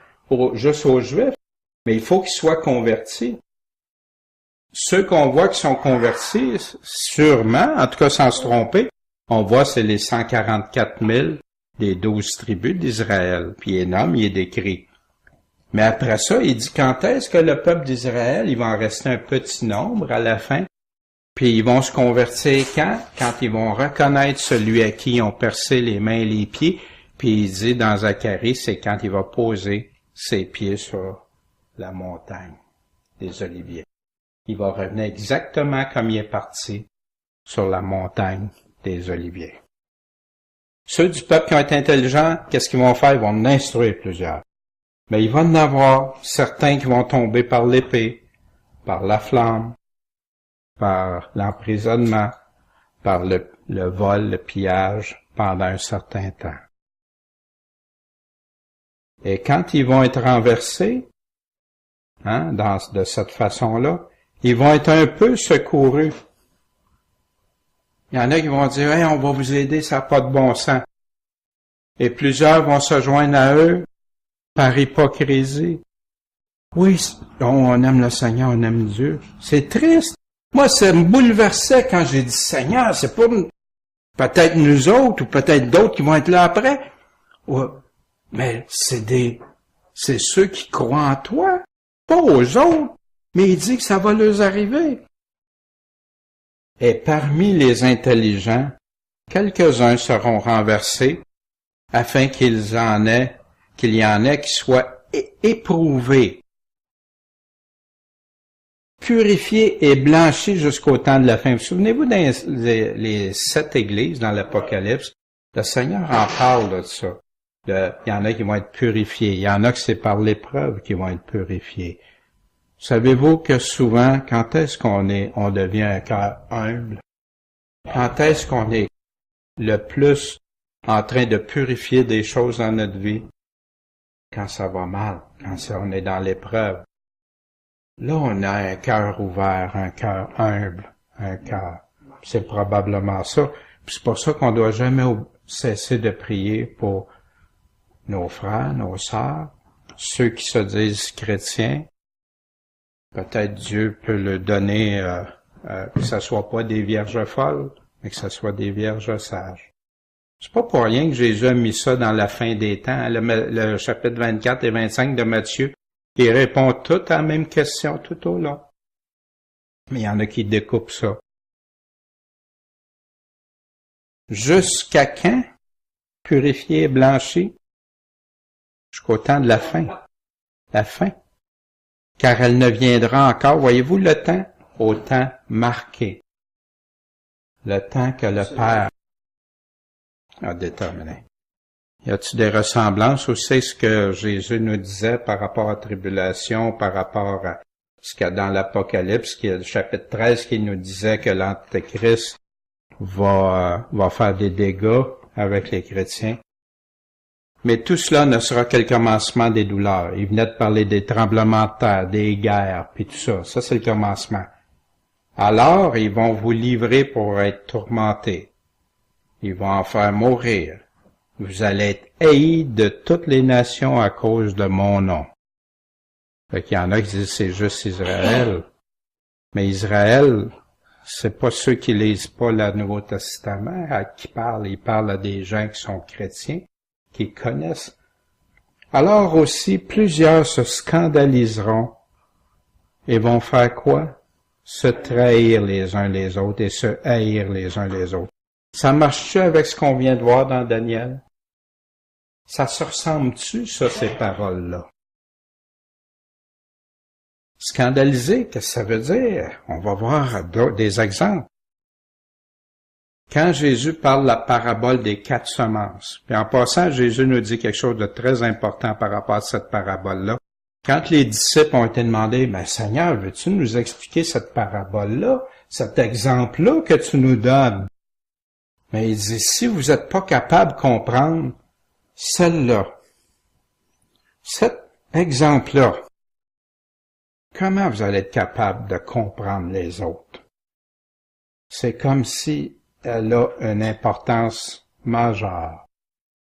juste aux Juifs, mais il faut qu'ils soient convertis. Ceux qu'on voit qui sont convertis, sûrement, en tout cas sans se tromper, on voit c'est les 144 000 des 12 tribus d'Israël. Puis il est nommé, il est décrit. Mais après ça, il dit quand est-ce que le peuple d'Israël, il va en rester un petit nombre à la fin, puis ils vont se convertir quand? Quand ils vont reconnaître celui à qui ils ont percé les mains et les pieds, puis il dit dans Zacharie, c'est quand il va poser ses pieds sur la montagne des Oliviers. Il va revenir exactement comme il est parti sur la montagne des Oliviers. Ceux du peuple qui ont été intelligents, qu'est-ce qu'ils vont faire? Ils vont en instruire plusieurs. Mais il va y en avoir certains qui vont tomber par l'épée, par la flamme, par l'emprisonnement, par le vol, le pillage pendant un certain temps. Et quand ils vont être renversés, de cette façon-là, ils vont être un peu secourus. Il y en a qui vont dire, hey, on va vous aider, ça n'a pas de bon sens. Et plusieurs vont se joindre à eux par hypocrisie. Oui, on aime le Seigneur, on aime Dieu. C'est triste. Moi, ça me bouleversait quand j'ai dit Seigneur, c'est pas peut-être nous autres ou peut-être d'autres qui vont être là après. Ouais, mais c'est ceux qui croient en toi, pas aux autres. Mais il dit que ça va leur arriver. Et parmi les intelligents, quelques-uns seront renversés afin qu'il y en ait qui soient éprouvés, purifiés et blanchis jusqu'au temps de la fin. Vous souvenez-vous dans les 7 églises dans l'Apocalypse, le Seigneur en parle de ça. Il y en a qui vont être purifiés, il y en a que c'est par l'épreuve qui vont être purifiés. Savez-vous que souvent, quand est-ce on devient un cœur humble? Quand est-ce qu'on est le plus en train de purifier des choses dans notre vie? Quand ça va mal, quand on est dans l'épreuve. Là, on a un cœur ouvert, un cœur humble, un cœur. C'est probablement ça. Puis c'est pour ça qu'on doit jamais cesser de prier pour nos frères, nos sœurs, ceux qui se disent chrétiens. Peut-être Dieu peut le donner, que ce soit pas des vierges folles, mais que ce soit des vierges sages. C'est pas pour rien que Jésus a mis ça dans la fin des temps, le chapitre 24 et 25 de Matthieu. Il répond toutes à la même question tout au long. Mais il y en a qui découpent ça. Jusqu'à quand? Purifié et blanchi? Jusqu'au temps de la fin. La fin. Car elle ne viendra encore, voyez-vous le temps? Au temps marqué. Le temps que le Père a déterminé. Y a-t-il des ressemblances aussi ce que Jésus nous disait par rapport à la tribulation, par rapport à ce qu'il y a dans l'Apocalypse, qui est le chapitre 13, qui nous disait que l'Antéchrist va faire des dégâts avec les chrétiens. Mais tout cela ne sera que le commencement des douleurs. Il venait de parler des tremblements de terre, des guerres, puis tout ça. Ça, c'est le commencement. Alors, ils vont vous livrer pour être tourmentés. Ils vont en faire mourir. Vous allez être haïs de toutes les nations à cause de mon nom. Fait qu'il y en a qui disent c'est juste Israël. Mais Israël, c'est pas ceux qui lisent pas le Nouveau Testament à qui parlent. Ils parlent à des gens qui sont chrétiens, qui connaissent. Alors aussi, plusieurs se scandaliseront et vont faire quoi? Se trahir les uns les autres et se haïr les uns les autres. Ça marche-tu avec ce qu'on vient de voir dans Daniel? Ça se ressemble-tu, ça, ces paroles-là? Scandaliser, qu'est-ce que ça veut dire? On va voir des exemples. Quand Jésus parle la parabole des 4 semences, puis en passant, Jésus nous dit quelque chose de très important par rapport à cette parabole-là. Quand les disciples ont été demandés, « Seigneur, veux-tu nous expliquer cette parabole-là, cet exemple-là que tu nous donnes? » Mais il dit, si vous n'êtes pas capable de comprendre celle-là, cet exemple-là, comment vous allez être capable de comprendre les autres? C'est comme si elle a une importance majeure.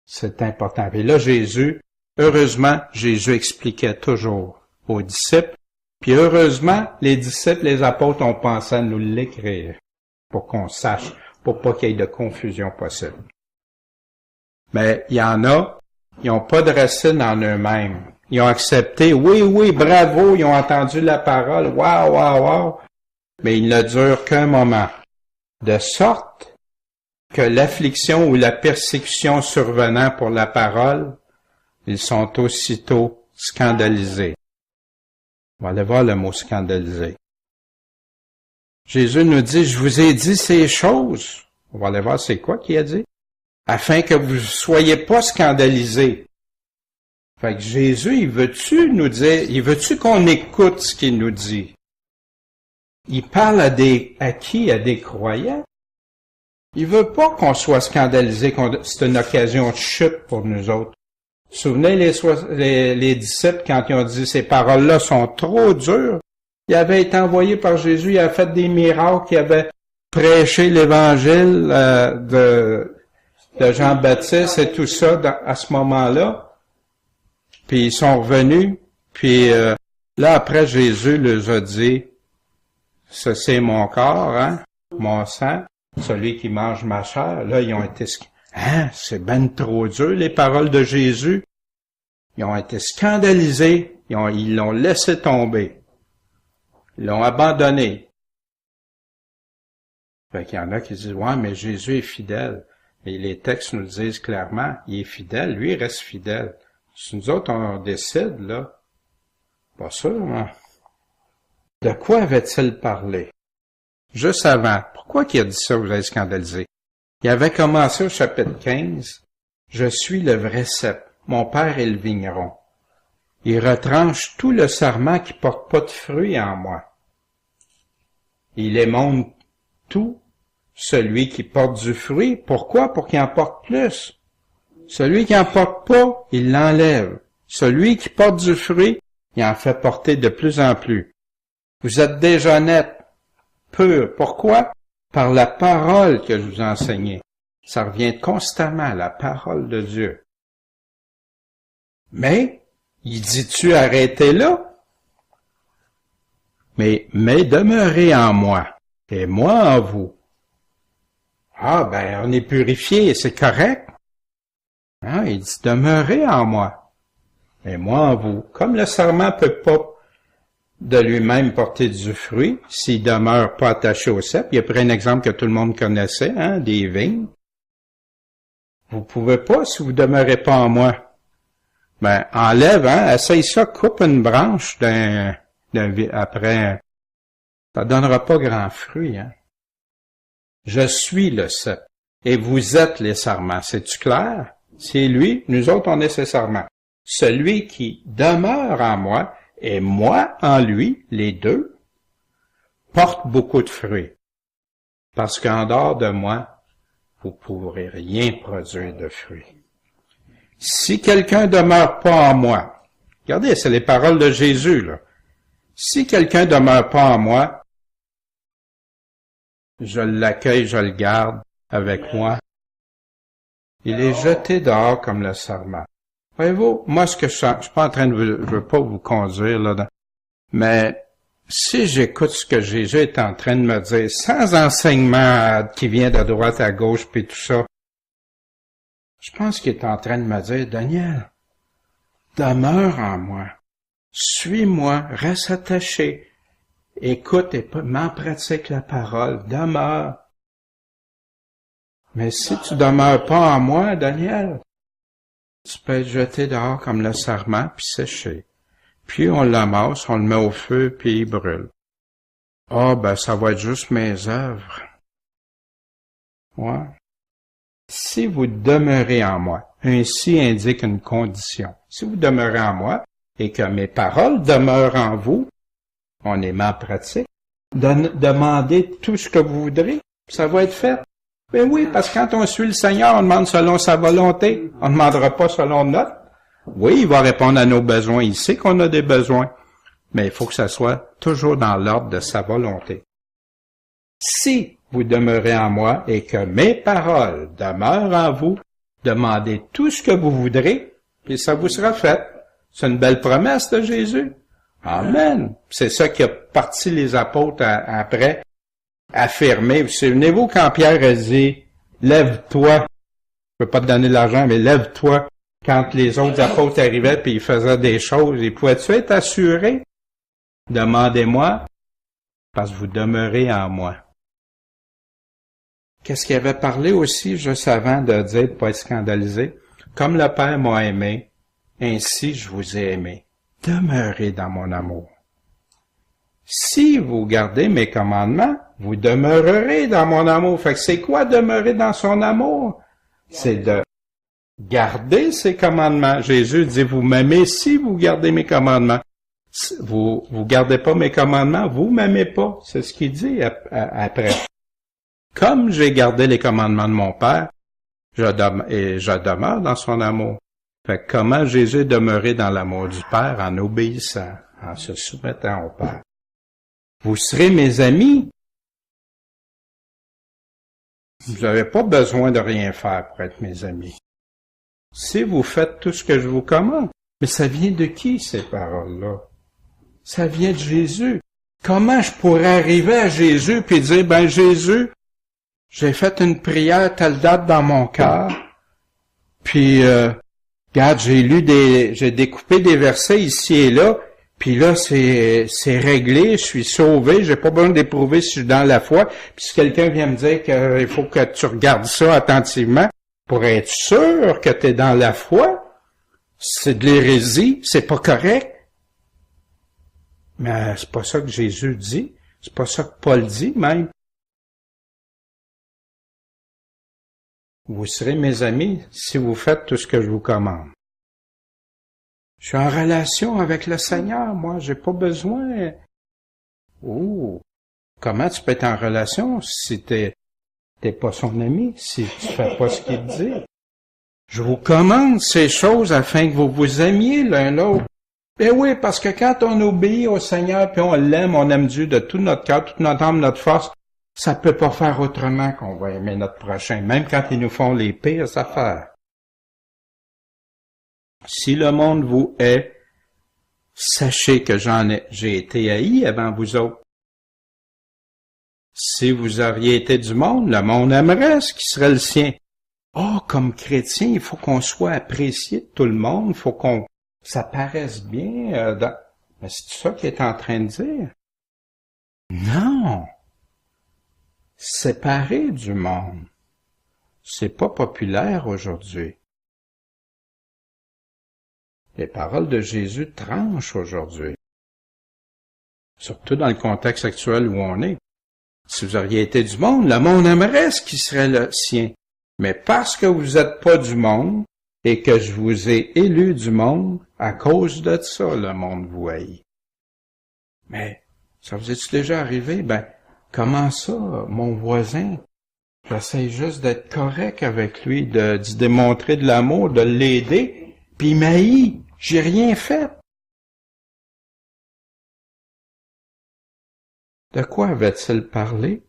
C'est important. Et là, heureusement, Jésus expliquait toujours aux disciples, puis heureusement, les disciples, les apôtres ont pensé à nous l'écrire pour qu'on sache, pour pas qu'il y ait de confusion possible. Mais il y en a, ils n'ont pas de racine en eux-mêmes. Ils ont accepté, oui, bravo, ils ont entendu la parole, wow, mais il ne dure qu'un moment. De sorte que l'affliction ou la persécution survenant pour la parole, ils sont aussitôt scandalisés. On va aller voir le mot scandalisé. Jésus nous dit, je vous ai dit ces choses. On va aller voir c'est quoi qu'il a dit. Afin que vous ne soyez pas scandalisés. Fait que Jésus, il veut-tu nous dire, il veut-tu qu'on écoute ce qu'il nous dit? Il parle à qui? À des croyants. Il veut pas qu'on soit scandalisé, c'est une occasion de chute pour nous autres. Souvenez les disciples quand ils ont dit ces paroles-là sont trop dures. Il avait été envoyé par Jésus, il a fait des miracles, il avait prêché l'évangile de Jean-Baptiste et tout ça à ce moment-là. Puis ils sont revenus, puis là après Jésus leur a dit, ça c'est mon corps, hein, mon sang, celui qui mange ma chair. Là ils ont été, c'est ben trop dur les paroles de Jésus. Ils ont été scandalisés, ils l'ont laissé tomber, ils l'ont abandonné. Fait qu'il y en a qui disent, ouais, mais Jésus est fidèle. Et les textes nous le disent clairement, il est fidèle, lui il reste fidèle. Si nous autres, on décide, là, pas sûr, hein? De quoi avait-il parlé? Juste avant. Pourquoi qu'il a dit ça, vous avez scandalisé? Il avait commencé au chapitre 15. Je suis le vrai cep. Mon père est le vigneron. Il retranche tout le sarment qui porte pas de fruits en moi. Il émonde tout celui qui porte du fruit. Pourquoi? Pour qu'il en porte plus. Celui qui en porte pas, il l'enlève. Celui qui porte du fruit, il en fait porter de plus en plus. Vous êtes déjà net, pur. Pourquoi? Par la parole que je vous ai enseignée. Ça revient constamment à la parole de Dieu. Mais, il dit-tu arrêtez là? Mais demeurez en moi, et moi en vous. Ah, ben, on est purifié, c'est correct. Ah, il dit, demeurez en moi, et moi en vous. Comme le sarment peut pas de lui-même porter du fruit, s'il demeure pas attaché au cep. Il a pris un exemple que tout le monde connaissait, hein, des vignes. Vous pouvez pas si vous demeurez pas en moi. Ben, enlève, hein, essaye ça, coupe une branche après. Ça donnera pas grand fruit, hein. Je suis le cep, et vous êtes les sarments. C'est-tu clair? C'est lui, nous autres, on est ses sarments. Celui qui demeure en moi, et moi en lui, les deux, porte beaucoup de fruits. Parce qu'en dehors de moi, vous ne pourrez rien produire de fruits. Si quelqu'un demeure pas en moi, regardez, c'est les paroles de Jésus, là. Si quelqu'un demeure pas en moi, je l'accueille, je le garde avec moi. Il est jeté dehors comme le sarment. Voyez-vous, moi, ce que je suis pas en train je veux pas vous conduire, là, mais si j'écoute ce que Jésus est en train de me dire, sans enseignement qui vient de droite à gauche puis tout ça, je pense qu'il est en train de me dire, Daniel, demeure en moi, suis-moi, reste attaché, écoute et m'en pratique la parole, demeure. Mais si tu demeures pas en moi, Daniel, tu peux être jeté dehors comme le sarment, puis séché. Puis on l'amasse, on le met au feu, puis il brûle. Ah, ben ça va être juste mes œuvres. Ouais. Si vous demeurez en moi, ainsi indique une condition. Si vous demeurez en moi, et que mes paroles demeurent en vous, on est mis en pratique. Demandez tout ce que vous voudrez, ça va être fait. Ben oui, parce que quand on suit le Seigneur, on demande selon sa volonté. On ne demandera pas selon notre. Oui, il va répondre à nos besoins. Il sait qu'on a des besoins. Mais il faut que ça soit toujours dans l'ordre de sa volonté. Si vous demeurez en moi et que mes paroles demeurent en vous, demandez tout ce que vous voudrez, et ça vous sera fait. C'est une belle promesse de Jésus. Amen. C'est ça qui a parti les apôtres après. Affirmer. Vous souvenez-vous quand Pierre a dit, lève-toi, je peux pas te donner de l'argent, mais lève-toi, quand les autres apôtres arrivaient puis ils faisaient des choses, et pouvais-tu être assuré? Demandez-moi, parce que vous demeurez en moi. Qu'est-ce qu'il avait parlé aussi, juste avant de dire de pas être scandalisé? Comme le Père m'a aimé, ainsi je vous ai aimé. Demeurez dans mon amour. Si vous gardez mes commandements, vous demeurerez dans mon amour. Fait que c'est quoi demeurer dans son amour? C'est de Gardez ses commandements. Jésus dit, vous m'aimez si vous gardez mes commandements. Vous gardez pas mes commandements, vous m'aimez pas. C'est ce qu'il dit après. Comme j'ai gardé les commandements de mon Père, je demeure dans son amour. Fait que comment Jésus est demeuré dans l'amour du Père en obéissant, en se soumettant au Père. Vous serez mes amis. Vous n'avez pas besoin de rien faire pour être mes amis. Si vous faites tout ce que je vous commande. Mais ça vient de qui, ces paroles-là? Ça vient de Jésus. Comment je pourrais arriver à Jésus puis dire, ben Jésus, j'ai fait une prière telle date dans mon cœur, puis regarde, j'ai découpé des versets ici et là, puis là c'est réglé, je suis sauvé, j'ai pas besoin d'éprouver si je suis dans la foi. Puis si quelqu'un vient me dire qu'il faut que tu regardes ça attentivement pour être sûr que tu es dans la foi, c'est de l'hérésie, c'est pas correct. Mais c'est pas ça que Jésus dit, c'est pas ça que Paul dit même. Vous serez mes amis si vous faites tout ce que je vous commande. Je suis en relation avec le Seigneur, moi, j'ai pas besoin. Oh, comment tu peux être en relation si t'es pas son ami, si tu fais pas ce qu'il te dit? Je vous commande ces choses afin que vous vous aimiez l'un l'autre. Ben oui, parce que quand on obéit au Seigneur puis on aime Dieu de tout notre cœur, toute notre âme, notre force, ça peut pas faire autrement qu'on va aimer notre prochain, même quand ils nous font les pires affaires. Si le monde vous hait, sachez que j'ai été haï avant vous autres. Si vous auriez été du monde, le monde aimerait ce qui serait le sien. Oh, comme chrétien, il faut qu'on soit apprécié de tout le monde, il faut qu'on ça paraisse bien. Mais c'est ça qu'il est en train de dire? Non! Séparé du monde. C'est pas populaire aujourd'hui. Les paroles de Jésus tranchent aujourd'hui. Surtout dans le contexte actuel où on est. Si vous auriez été du monde, le monde aimerait ce qui serait le sien. Mais parce que vous n'êtes pas du monde, et que je vous ai élu du monde, à cause de ça, le monde vous haït. Mais, ça vous est-tu déjà arrivé? Ben, comment ça, mon voisin? J'essaie juste d'être correct avec lui, d'y démontrer de l'amour, de l'aider, puis il m'haït. J'ai rien fait. De quoi avait-il parlé?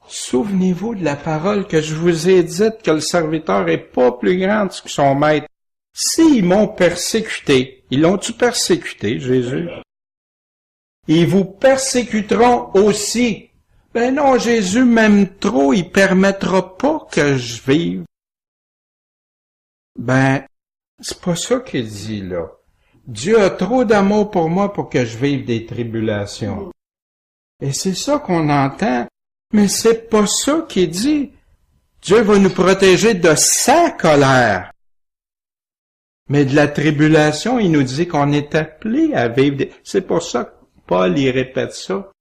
Souvenez-vous de la parole que je vous ai dite que le serviteur est pas plus grand que son maître. S'ils m'ont persécuté, ils l'ont-tu persécuté, Jésus? Ils vous persécuteront aussi. Ben non, Jésus m'aime trop, il permettra pas que je vive. Ben, c'est pas ça qu'il dit là. Dieu a trop d'amour pour moi pour que je vive des tribulations. Et c'est ça qu'on entend. Mais c'est pas ça qu'il dit. Dieu va nous protéger de sa colère. Mais de la tribulation, il nous dit qu'on est appelé à vivre des... C'est pour ça que Paul y répète ça.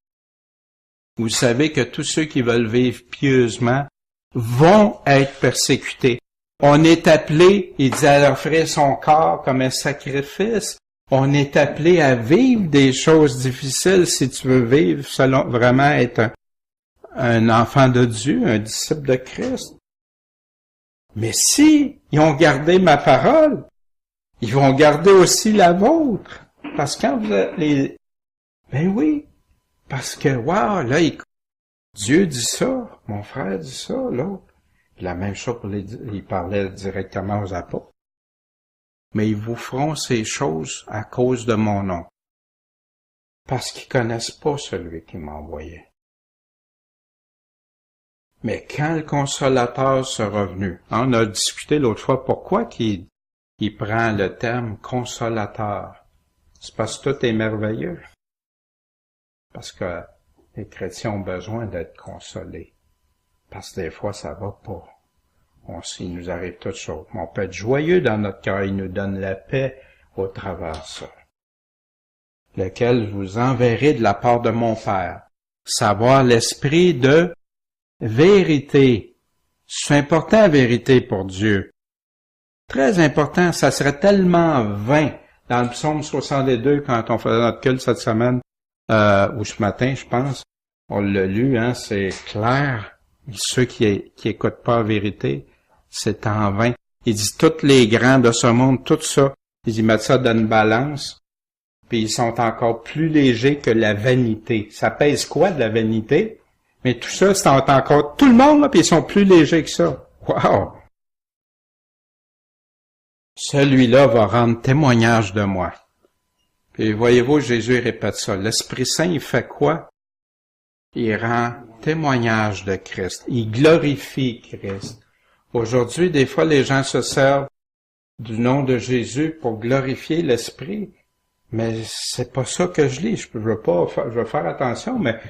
Vous savez que tous ceux qui veulent vivre pieusement vont être persécutés. On est appelé, il dit, à offrir son corps comme un sacrifice. On est appelé à vivre des choses difficiles si tu veux vivre selon vraiment être un enfant de Dieu, un disciple de Christ. Mais si ils ont gardé ma parole, ils vont garder aussi la vôtre. Parce que quand vous êtes ben oui, parce que, wow, là, Dieu dit ça, mon frère dit ça, l'autre. La même chose il parlait directement aux apôtres. Mais ils vous feront ces choses à cause de mon nom. Parce qu'ils connaissent pas celui qui m'a envoyé. Mais quand le Consolateur sera venu, on a discuté l'autre fois pourquoi qu'il prend le terme Consolateur. C'est parce que tout est merveilleux. Parce que les chrétiens ont besoin d'être consolés. Parce que des fois, ça va pas. Il nous arrive toutes choses. Mais on peut être joyeux dans notre cœur. Il nous donne la paix au travers de ça. Lequel vous enverrez de la part de mon Père. Savoir l'esprit de vérité. C'est important, la vérité pour Dieu. Très important, ça serait tellement vain. Dans le psaume 62, quand on faisait notre culte cette semaine, ou ce matin, je pense, on l'a lu, hein, c'est clair. Ceux qui écoutent pas la vérité, c'est en vain. Il dit, tous les grands de ce monde, tout ça, ils y mettent ça dans une balance, puis ils sont encore plus légers que la vanité. Ça pèse quoi, de la vanité? Mais tout ça, c'est encore tout le monde, là, puis ils sont plus légers que ça. Wow! Celui-là va rendre témoignage de moi. Puis voyez-vous, Jésus répète ça. L'Esprit Saint, il fait quoi? Il rend témoignage de Christ. Il glorifie Christ. Aujourd'hui, des fois, les gens se servent du nom de Jésus pour glorifier l'Esprit. Mais c'est pas ça que je lis. Je veux faire attention, mais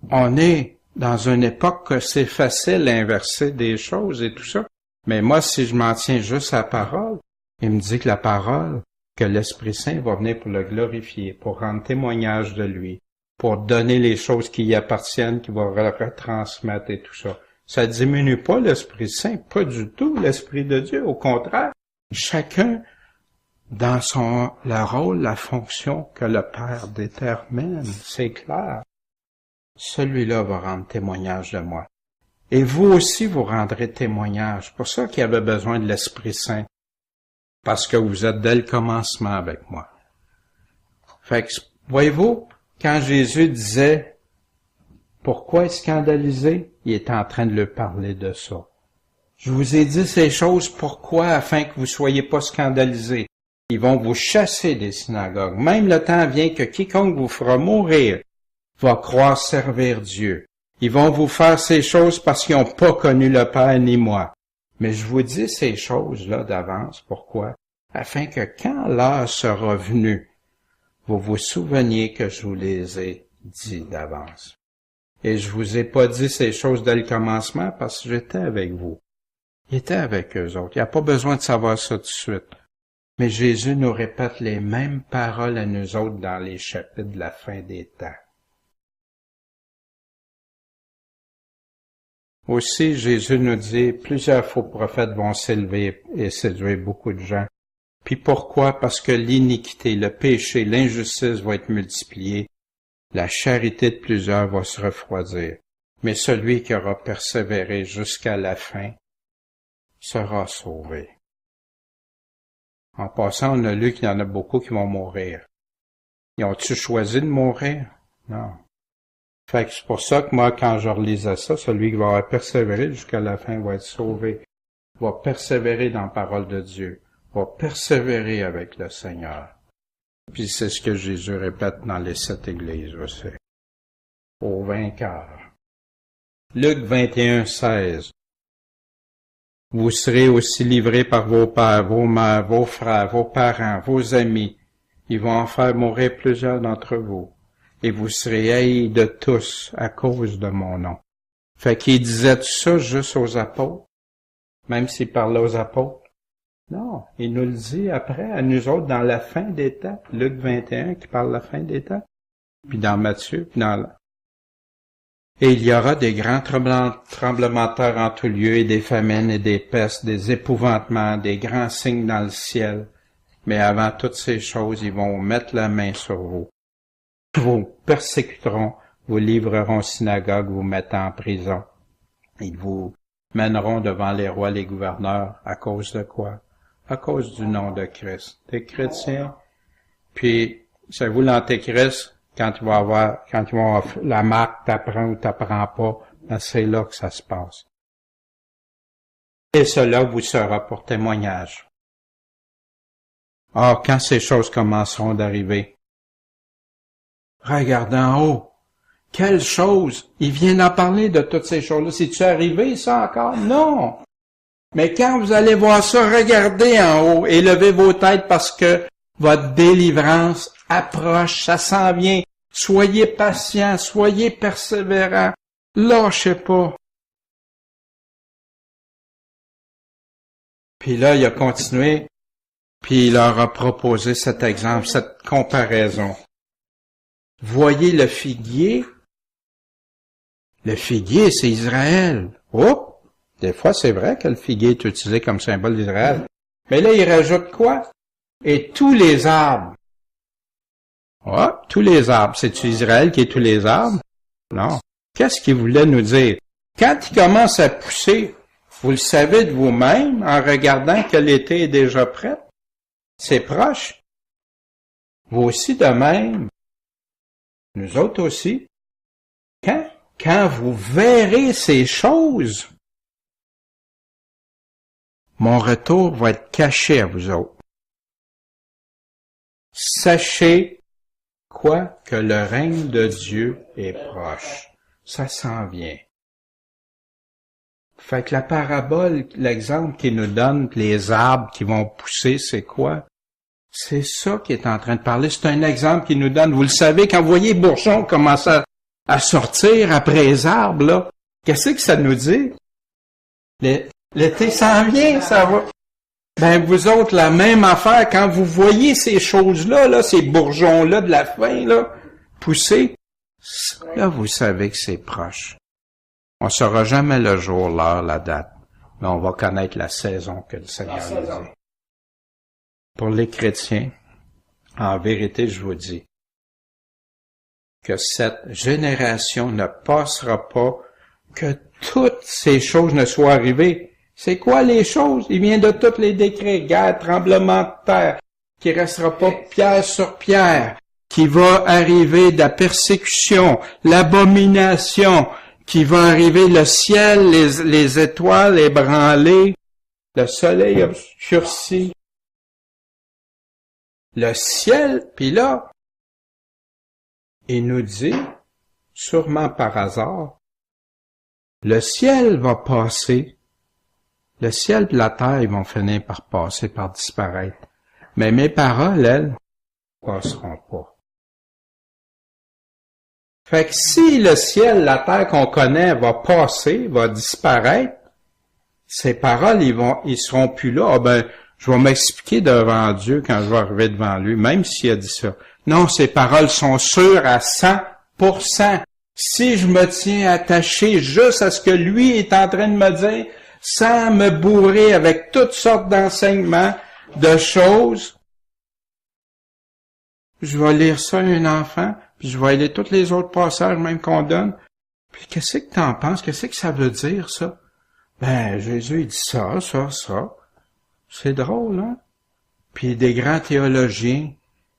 on est dans une époque que c'est facile d'inverser des choses et tout ça. Mais moi, si je m'en tiens juste à la parole, il me dit que la parole, que l'Esprit Saint va venir pour le glorifier, pour rendre témoignage de lui, pour donner les choses qui y appartiennent, qui va retransmettre et tout ça. Ça diminue pas l'Esprit Saint, pas du tout l'Esprit de Dieu. Au contraire, chacun dans le rôle, la fonction que le Père détermine, c'est clair. Celui-là va rendre témoignage de moi. Et vous aussi, vous rendrez témoignage. C'est pour ça qu'il y avait besoin de l'Esprit Saint. Parce que vous êtes dès le commencement avec moi. Fait que, voyez-vous, quand Jésus disait « Pourquoi scandaliser ?» il était en train de leur parler de ça. Je vous ai dit ces choses, pourquoi? Afin que vous soyez pas scandalisés. Ils vont vous chasser des synagogues. Même le temps vient que quiconque vous fera mourir va croire servir Dieu. Ils vont vous faire ces choses parce qu'ils n'ont pas connu le Père ni moi. Mais je vous dis ces choses-là d'avance. Pourquoi? Afin que quand l'heure sera venue, vous vous souveniez que je vous les ai dit d'avance. Et je vous ai pas dit ces choses dès le commencement parce que j'étais avec vous. Il était avec eux autres. Il n'y a pas besoin de savoir ça tout de suite. Mais Jésus nous répète les mêmes paroles à nous autres dans les chapitres de la fin des temps. Aussi, Jésus nous dit, plusieurs faux prophètes vont s'élever et séduire beaucoup de gens. Puis pourquoi? Parce que l'iniquité, le péché, l'injustice vont être multipliés. La charité de plusieurs va se refroidir. Mais celui qui aura persévéré jusqu'à la fin sera sauvé. En passant, on a lu qu'il y en a beaucoup qui vont mourir. Ils ont-tu choisi de mourir? Non. Fait que c'est pour ça que moi, quand je relisais ça, celui qui va avoir persévéré jusqu'à la fin va être sauvé. Va persévérer dans la parole de Dieu. Va persévérer avec le Seigneur. Puis c'est ce que Jésus répète dans les 7 églises aussi. Au vainqueur. Luc 21, 16. Vous serez aussi livrés par vos pères, vos mères, vos frères, vos parents, vos amis. Ils vont en faire mourir plusieurs d'entre vous. Et vous serez haïs de tous à cause de mon nom. Fait qu'il disait tout ça juste aux apôtres, même s'il parlait aux apôtres. Non, il nous le dit après, à nous autres, dans la fin des temps. Luc 21 qui parle de la fin des temps. Puis dans Matthieu, puis Et il y aura des grands tremblements de terre en tout lieu, et des famines, et des pestes, des épouvantements, des grands signes dans le ciel. Mais avant toutes ces choses, ils vont mettre la main sur vous. Vous persécuteront, vous livreront aux synagogues, vous mettant en prison. Ils vous mèneront devant les rois, les gouverneurs, à cause de quoi? À cause du nom de Christ. Des chrétiens. Puis, savez-vous, l'antéchrist, quand ils vont avoir la marque, t'apprends ou t'apprends pas, ben c'est là que ça se passe. Et cela vous sera pour témoignage. Or, quand ces choses commenceront d'arriver, regardez en haut. Quelle chose! Il vient d'en parler de toutes ces choses-là. C'est-tu arrivé, ça, encore? Non! Mais quand vous allez voir ça, regardez en haut et levez vos têtes parce que votre délivrance approche, ça s'en vient. Soyez patients, soyez persévérants. Lâchez pas. Puis là, il a continué, puis il leur a proposé cet exemple, cette comparaison. Voyez le figuier. Le figuier, c'est Israël. Oh! Des fois, c'est vrai que le figuier est utilisé comme symbole d'Israël. Mais là, il rajoute quoi? Et tous les arbres. Ah, tous les arbres. C'est-tu Israël qui est tous les arbres? Non. Qu'est-ce qu'il voulait nous dire? Quand il commence à pousser, vous le savez de vous-même en regardant que l'été est déjà prêt. C'est proche. Vous aussi de même. Nous autres aussi. Quand vous verrez ces choses, mon retour va être caché à vous autres. Sachez quoi? Que le règne de Dieu est proche. Ça s'en vient. Fait que la parabole, l'exemple qu'il nous donne, les arbres qui vont pousser, c'est quoi? C'est ça qu'il est en train de parler. C'est un exemple qu'il nous donne. Vous le savez, quand vous voyez les bourgeons commencer à sortir après les arbres, là, qu'est-ce que ça nous dit? L'été s'en vient, ça va. Ben, vous autres, la même affaire, quand vous voyez ces choses-là, là, ces bourgeons-là de la fin, là, pousser, là, vous savez que c'est proche. On ne saura jamais le jour, l'heure, la date, mais on va connaître la saison que le Seigneur nous dit. Pour les chrétiens, en vérité, je vous dis que cette génération ne passera pas que toutes ces choses ne soient arrivées. C'est quoi les choses? Il vient de tous les décrets, guerre, tremblement de terre, qui restera pas pierre sur pierre, qui va arriver de la persécution, l'abomination, qui va arriver le ciel, les étoiles ébranlées, le soleil obscurci, le ciel, puis là, il nous dit, sûrement par hasard, le ciel va passer. Le ciel et la terre, ils vont finir par passer, par disparaître. Mais mes paroles, elles, passeront pas. Fait que si le ciel, la terre qu'on connaît va passer, va disparaître, ces paroles, ils seront plus là. Ah ben, je vais m'expliquer devant Dieu quand je vais arriver devant lui, même s'il a dit ça. Non, ces paroles sont sûres à 100%. Si je me tiens attaché juste à ce que lui est en train de me dire, sans me bourrer avec toutes sortes d'enseignements, de choses, je vais lire ça à un enfant, puis je vais lire tous les autres passages même qu'on donne. Puis qu'est-ce que t'en penses? Qu'est-ce que ça veut dire, ça? Ben, Jésus, il dit ça. C'est drôle, hein? Puis des grands théologiens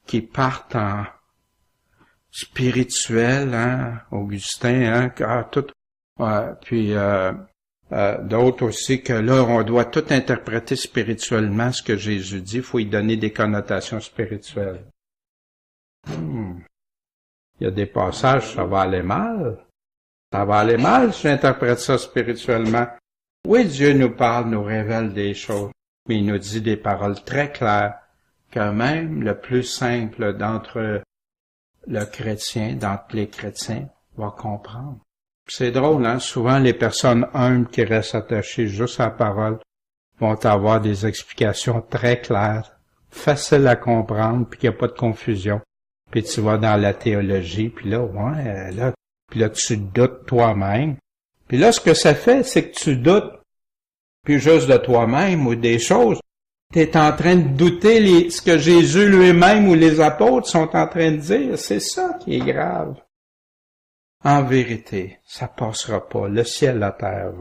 qui partent en spirituel, hein? Augustin, hein? Tout. Puis d'autres aussi que là, on doit tout interpréter spirituellement ce que Jésus dit. Il faut y donner des connotations spirituelles. Il y a des passages, ça va aller mal. Ça va aller mal si j'interprète ça spirituellement. Oui, Dieu nous parle, nous révèle des choses, mais il nous dit des paroles très claires que même le plus simple d'entre le chrétien, d'entre les chrétiens, va comprendre. C'est drôle, hein? Souvent, les personnes humbles qui restent attachées juste à la parole vont avoir des explications très claires, faciles à comprendre, puis qu'il n'y a pas de confusion. Puis tu vas dans la théologie, puis là, puis là, tu doutes toi-même. Puis là, ce que ça fait, c'est que tu doutes, puis juste de toi-même ou des choses. Tu es en train de douter ce que Jésus lui-même ou les apôtres sont en train de dire. C'est ça qui est grave. En vérité, ça passera pas. Le ciel, la terre,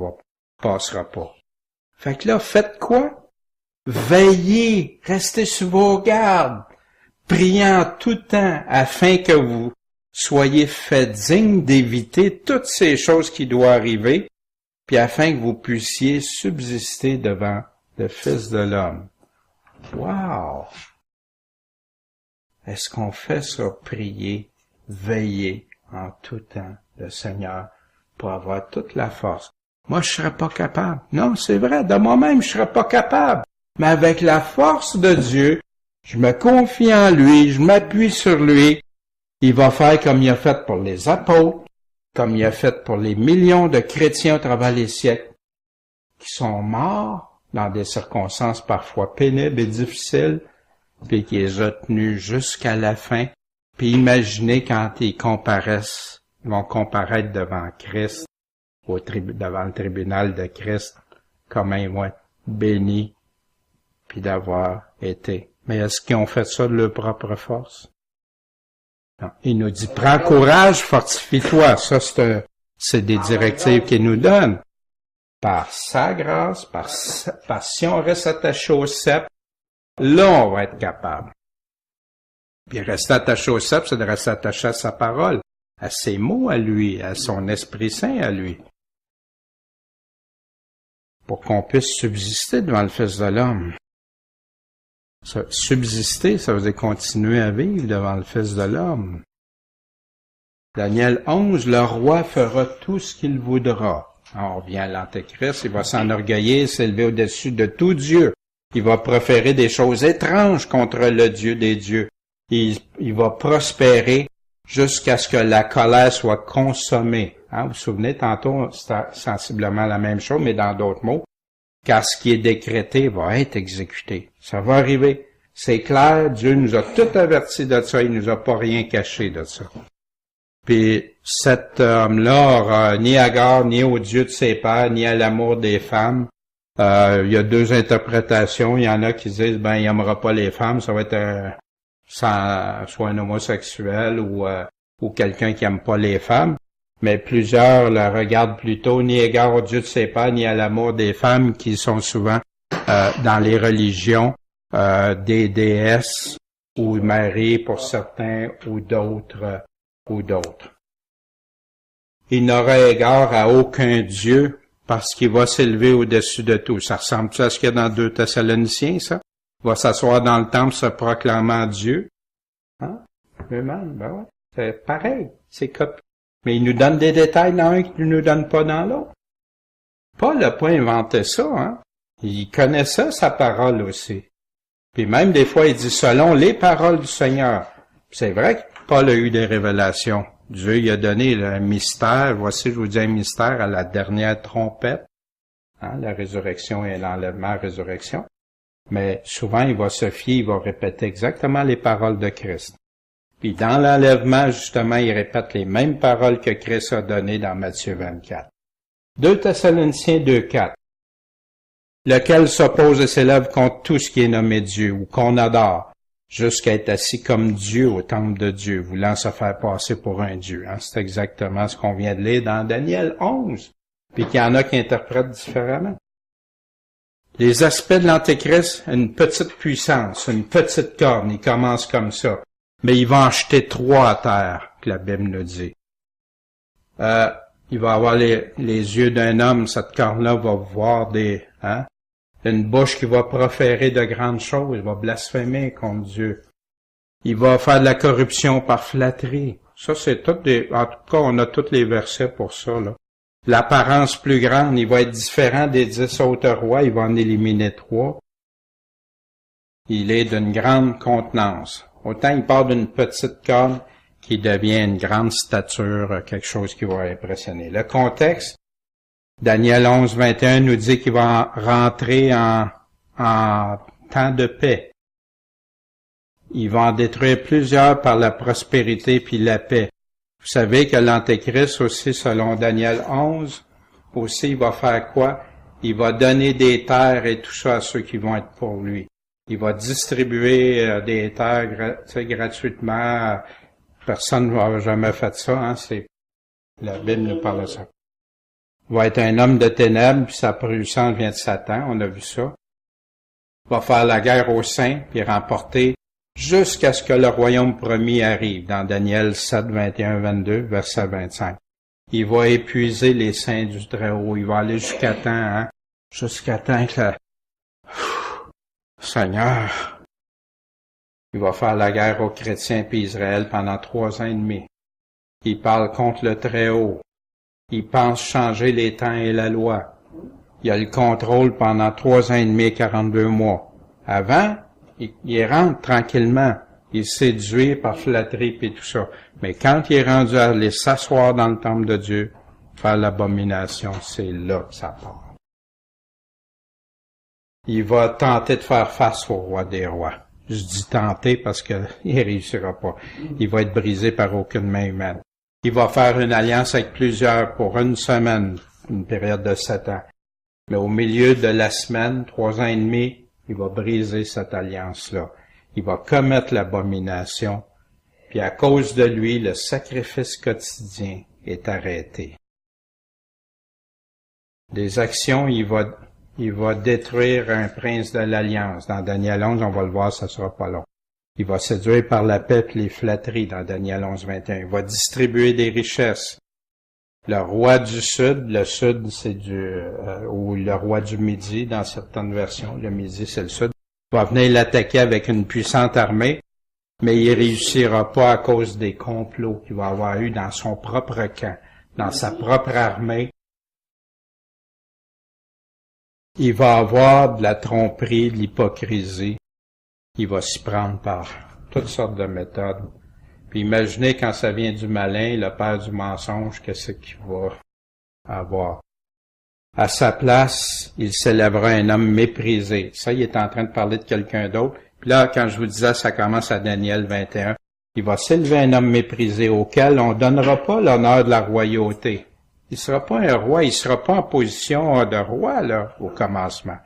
passera pas. Fait que là, faites quoi? Veillez, restez sur vos gardes, priant tout temps afin que vous soyez faits dignes d'éviter toutes ces choses qui doivent arriver, puis afin que vous puissiez subsister devant le Fils de l'homme. Wow! Est-ce qu'on fait ça? Prier, veiller en tout temps le Seigneur pour avoir toute la force. Moi, je serais pas capable. Non, c'est vrai, de moi-même, je serais pas capable. Mais avec la force de Dieu, je me confie en lui, je m'appuie sur lui. Il va faire comme il a fait pour les apôtres, comme il a fait pour les millions de chrétiens à travers les siècles, qui sont morts dans des circonstances parfois pénibles et difficiles, puis qui les a tenus jusqu'à la fin. Puis imaginez quand ils vont comparaître devant Christ, devant le tribunal de Christ, comment ils vont être bénis, puis d'avoir été. Mais est-ce qu'ils ont fait ça de leur propre force? Non. Il nous dit, prends courage, fortifie-toi. Ça, c'est des directives qu'il nous donne. Par sa grâce, par si on reste attaché au cep, là, on va être capable. Puis rester attaché au cep, c'est de rester attaché à sa parole, à ses mots à lui, à son Esprit Saint à lui. Pour qu'on puisse subsister devant le Fils de l'homme. Subsister, ça veut dire continuer à vivre devant le Fils de l'homme. Daniel 11, le roi fera tout ce qu'il voudra. On revient à l'Antéchrist, il va s'enorgueillir, s'élever au-dessus de tout Dieu. Il va proférer des choses étranges contre le Dieu des dieux. Il va prospérer jusqu'à ce que la colère soit consommée. Vous vous souvenez, tantôt, c'était sensiblement la même chose, mais dans d'autres mots. Car ce qui est décrété va être exécuté. Ça va arriver. C'est clair, Dieu nous a tout averti de ça, il nous a pas rien caché de ça. Puis cet homme-là aura ni égard ni au Dieu de ses pères, ni à l'amour des femmes. Il y a deux interprétations. Il y en a qui disent, il n'aimera pas les femmes, ça va être soit un homosexuel ou quelqu'un qui aime pas les femmes. Mais plusieurs le regardent plutôt ni égard au Dieu de ses pères, ni à l'amour des femmes, qui sont souvent dans les religions des déesses ou Marie pour certains ou d'autres. Il n'aura égard à aucun Dieu parce qu'il va s'élever au-dessus de tout. Ça ressemble-tu à ce qu'il y a dans 2 Thessaloniciens, ça? Il va s'asseoir dans le temple se proclamant Dieu. Hein? Lui-même, ouais. C'est pareil, c'est copié. Mais il nous donne des détails dans un qu'il ne nous donne pas dans l'autre. Paul n'a pas inventé ça, hein? Il connaissait sa parole aussi. Puis même des fois, il dit selon les paroles du Seigneur. C'est vrai que Paul a eu des révélations. Dieu lui a donné un mystère. Voici, je vous dis un mystère à la dernière trompette. Hein, la résurrection et l'enlèvement, résurrection. Mais souvent, il va se fier, il va répéter exactement les paroles de Christ. Puis dans l'enlèvement, justement, il répète les mêmes paroles que Christ a données dans Matthieu 24. 2 Thessaloniciens 2,4. Lequel s'oppose et s'élève contre tout ce qui est nommé Dieu ou qu'on adore, jusqu'à être assis comme Dieu au temple de Dieu, voulant se faire passer pour un Dieu. Hein? C'est exactement ce qu'on vient de lire dans Daniel 11, puis qu'il y en a qui interprètent différemment. Les aspects de l'Antéchrist, une petite puissance, une petite corne, il commence comme ça. Mais il va en jeter 3 à terre, que la Bible nous dit. Il va avoir les yeux d'un homme, cette corne-là va voir une bouche qui va proférer de grandes choses, il va blasphémer contre Dieu. Il va faire de la corruption par flatterie. Ça, c'est en tout cas, on a tous les versets pour ça, là. L'apparence plus grande, il va être différent des 10 autres rois, il va en éliminer 3. Il est d'une grande contenance. Autant il part d'une petite corne qui devient une grande stature, quelque chose qui va impressionner. Le contexte, Daniel 11, 21 nous dit qu'il va rentrer en temps de paix. Il va en détruire plusieurs par la prospérité puis la paix. Vous savez que l'Antéchrist aussi, selon Daniel 11, aussi il va faire quoi? Il va donner des terres et tout ça à ceux qui vont être pour lui. Il va distribuer des terres gratuitement. Personne n'a jamais fait ça, hein? La Bible nous parle de ça. Il va être un homme de ténèbres, puis sa puissance vient de Satan, on a vu ça. Il va faire la guerre aux saints, puis remporter jusqu'à ce que le royaume promis arrive, dans Daniel 7, 21, 22, verset 25. Il va épuiser les saints du Très-Haut, il va aller jusqu'à temps, hein? Jusqu'à temps que Seigneur, il va faire la guerre aux chrétiens puis Israël pendant 3 ans et demi. Il parle contre le Très-Haut. Il pense changer les temps et la loi. Il a le contrôle pendant 3 ans et demi et 42 mois. Avant, il rentre tranquillement. Il est séduit par flatterie et tout ça. Mais quand il est rendu à aller s'asseoir dans le temple de Dieu, faire l'abomination, c'est là que ça part. Il va tenter de faire face au roi des rois. Je dis tenter parce que il réussira pas. Il va être brisé par aucune main humaine. Il va faire une alliance avec plusieurs pour 1 semaine, une période de 7 ans. Mais au milieu de la semaine, 3 ans et demi, il va briser cette alliance-là. Il va commettre l'abomination, puis à cause de lui, le sacrifice quotidien est arrêté. Des actions, il va détruire un prince de l'alliance. Dans Daniel 11, on va le voir, ça sera pas long. Il va séduire par la paix et les flatteries dans Daniel 11, 21. Il va distribuer des richesses. Le roi du Sud, le Sud c'est ou le roi du Midi dans certaines versions, le Midi c'est le Sud, va venir l'attaquer avec une puissante armée, mais il réussira pas à cause des complots qu'il va avoir eu dans son propre camp, dans sa propre armée. Il va avoir de la tromperie, de l'hypocrisie. Il va s'y prendre par toutes sortes de méthodes. Puis imaginez quand ça vient du malin, le père du mensonge, qu'est-ce qu'il va avoir. À sa place, il s'élèvera un homme méprisé. Ça, il est en train de parler de quelqu'un d'autre. Puis là, quand je vous disais, ça commence à Daniel 21. Il va s'élever un homme méprisé auquel on ne donnera pas l'honneur de la royauté. Il sera pas un roi, il sera pas en position de roi, là, au commencement.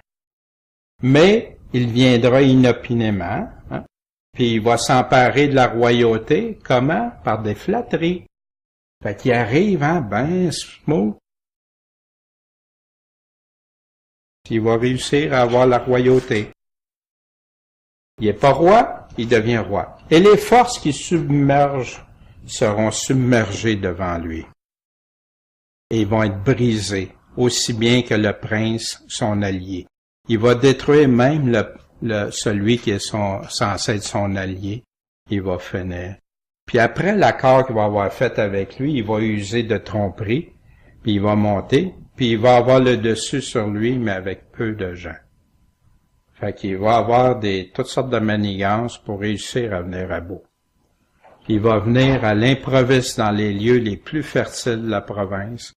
Mais, il viendra inopinément, hein, puis il va s'emparer de la royauté. Comment? Par des flatteries. Fait qu'il arrive, hein, ben smooth. Puis il va réussir à avoir la royauté. Il n'est pas roi, il devient roi. Et les forces qui submergent seront submergées devant lui. Et ils vont être brisés, aussi bien que le prince, son allié. Il va détruire même celui qui est censé être son allié. Il va finir. Puis après l'accord qu'il va avoir fait avec lui, il va user de tromperie, puis il va monter, puis il va avoir le dessus sur lui, mais avec peu de gens. Fait qu'il va avoir toutes sortes de manigances pour réussir à venir à bout. Il va venir à l'improviste dans les lieux les plus fertiles de la province,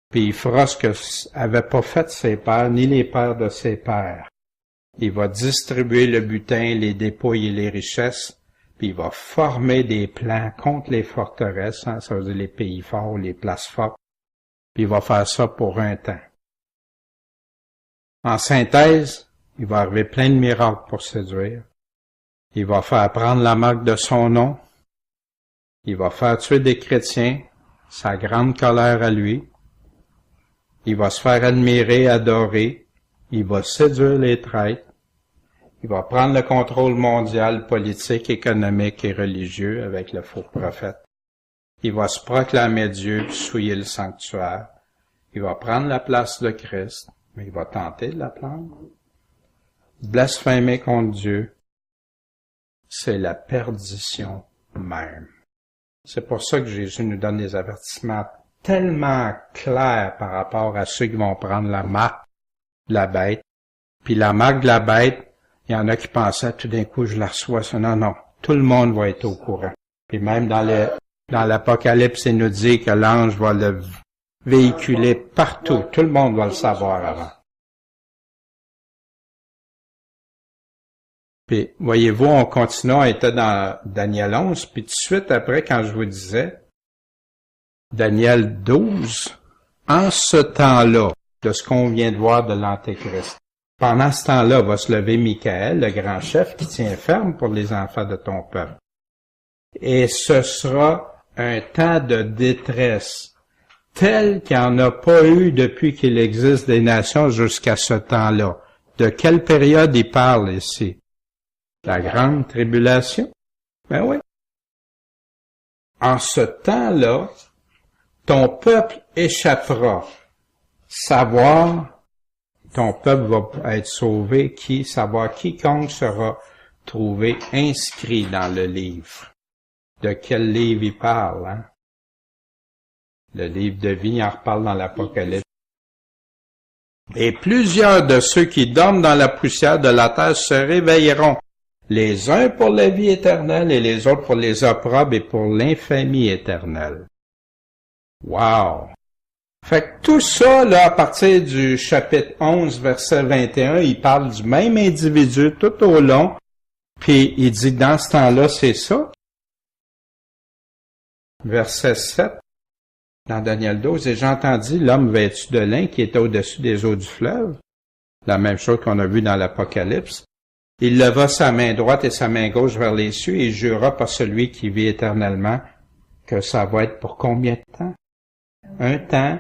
puis il fera ce que n'avaient pas fait ses pères, ni les pères de ses pères. Il va distribuer le butin, les dépouilles et les richesses, puis il va former des plans contre les forteresses, hein, ça veut dire les pays forts, les places fortes, puis il va faire ça pour un temps. En synthèse, il va arriver plein de miracles pour séduire. Il va faire prendre la marque de son nom. Il va faire tuer des chrétiens, sa grande colère à lui. Il va se faire admirer, adorer. Il va séduire les traîtres. Il va prendre le contrôle mondial, politique, économique et religieux avec le faux prophète. Il va se proclamer Dieu puis souiller le sanctuaire. Il va prendre la place de Christ, mais il va tenter de la prendre. Blasphémer contre Dieu, c'est la perdition même. C'est pour ça que Jésus nous donne des avertissements tellement clairs par rapport à ceux qui vont prendre la marque de la bête. Puis la marque de la bête, il y en a qui pensaient tout d'un coup, je la reçois. Non, tout le monde va être au courant. Puis même dans l'Apocalypse, il nous dit que l'ange va le véhiculer partout. Tout le monde va le savoir avant. Puis, voyez-vous, on continue, on était dans Daniel 11, puis tout de suite après, quand je vous disais, Daniel 12, en ce temps-là, de ce qu'on vient de voir de l'Antéchrist, pendant ce temps-là, va se lever Michaël, le grand chef, qui tient ferme pour les enfants de ton peuple. Et ce sera un temps de détresse, tel qu'il n'y en a pas eu depuis qu'il existe des nations jusqu'à ce temps-là. De quelle période il parle ici? La grande tribulation? Ben oui. En ce temps-là, ton peuple échappera. Savoir, ton peuple va être sauvé, savoir quiconque sera trouvé inscrit dans le livre. De quel livre il parle, hein? Le livre de vie, il en reparle dans l'Apocalypse. Et plusieurs de ceux qui dorment dans la poussière de la terre se réveilleront, les uns pour la vie éternelle et les autres pour les opprobres et pour l'infamie éternelle. Wow! Fait que tout ça, là, à partir du chapitre 11, verset 21, il parle du même individu tout au long, puis il dit, dans ce temps-là, c'est ça. Verset 7, dans Daniel 12, « Et j'entendis l'homme vêtu de lin qui était au-dessus des eaux du fleuve. » La même chose qu'on a vu dans l'Apocalypse. Il leva sa main droite et sa main gauche vers les cieux et jura par celui qui vit éternellement que ça va être pour combien de temps? Un temps,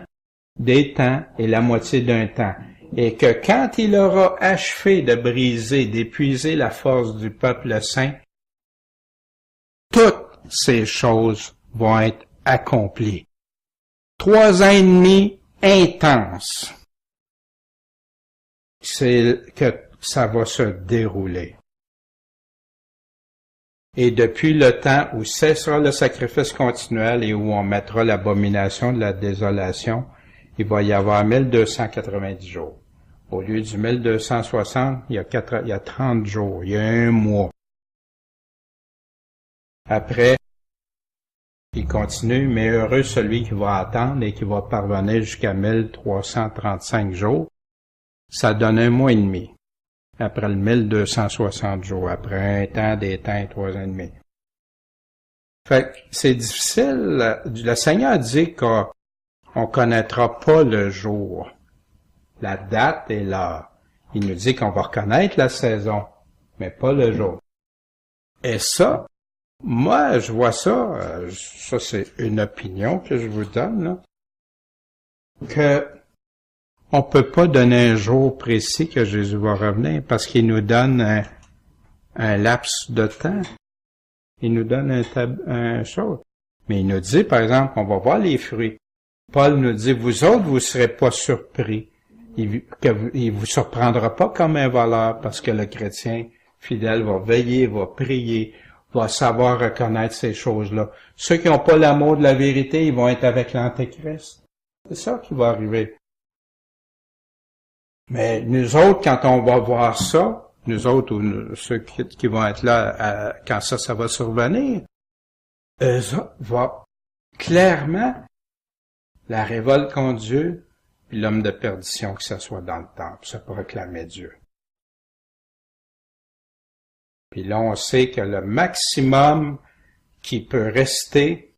des temps et la moitié d'un temps. Et que quand il aura achevé de briser, d'épuiser la force du peuple saint, toutes ces choses vont être accomplies. 3 ans et demi intenses. C'est que ça va se dérouler. Et depuis le temps où cessera le sacrifice continuel et où on mettra l'abomination de la désolation, il va y avoir 1290 jours. Au lieu du 1260, il y a 30 jours, il y a un mois. Après, il continue, mais heureux celui qui va attendre et qui va parvenir jusqu'à 1335 jours. Ça donne un mois et demi. Après le 1260 jours, après un temps, des temps et 3 ans et demi. Fait que c'est difficile. Le Seigneur dit qu'on connaîtra pas le jour, la date et l'heure. Il nous dit qu'on va reconnaître la saison, mais pas le jour. Et ça, moi, je vois ça c'est une opinion que je vous donne, là, que on peut pas donner un jour précis que Jésus va revenir parce qu'il nous donne un laps de temps. Il nous donne un chose. Mais il nous dit, par exemple, on va voir les fruits. Paul nous dit, vous autres, vous serez pas surpris. Il vous surprendra pas comme un voleur parce que le chrétien fidèle va veiller, va prier, va savoir reconnaître ces choses-là. Ceux qui n'ont pas l'amour de la vérité, ils vont être avec l'Antéchrist. C'est ça qui va arriver. Mais nous autres, quand on va voir ça, nous autres ou ceux qui vont être là quand ça va survenir, eux va clairement la révolte contre Dieu, puis l'homme de perdition qui s'assoit dans le temple, ça proclamer Dieu. Puis là, on sait que le maximum qui peut rester,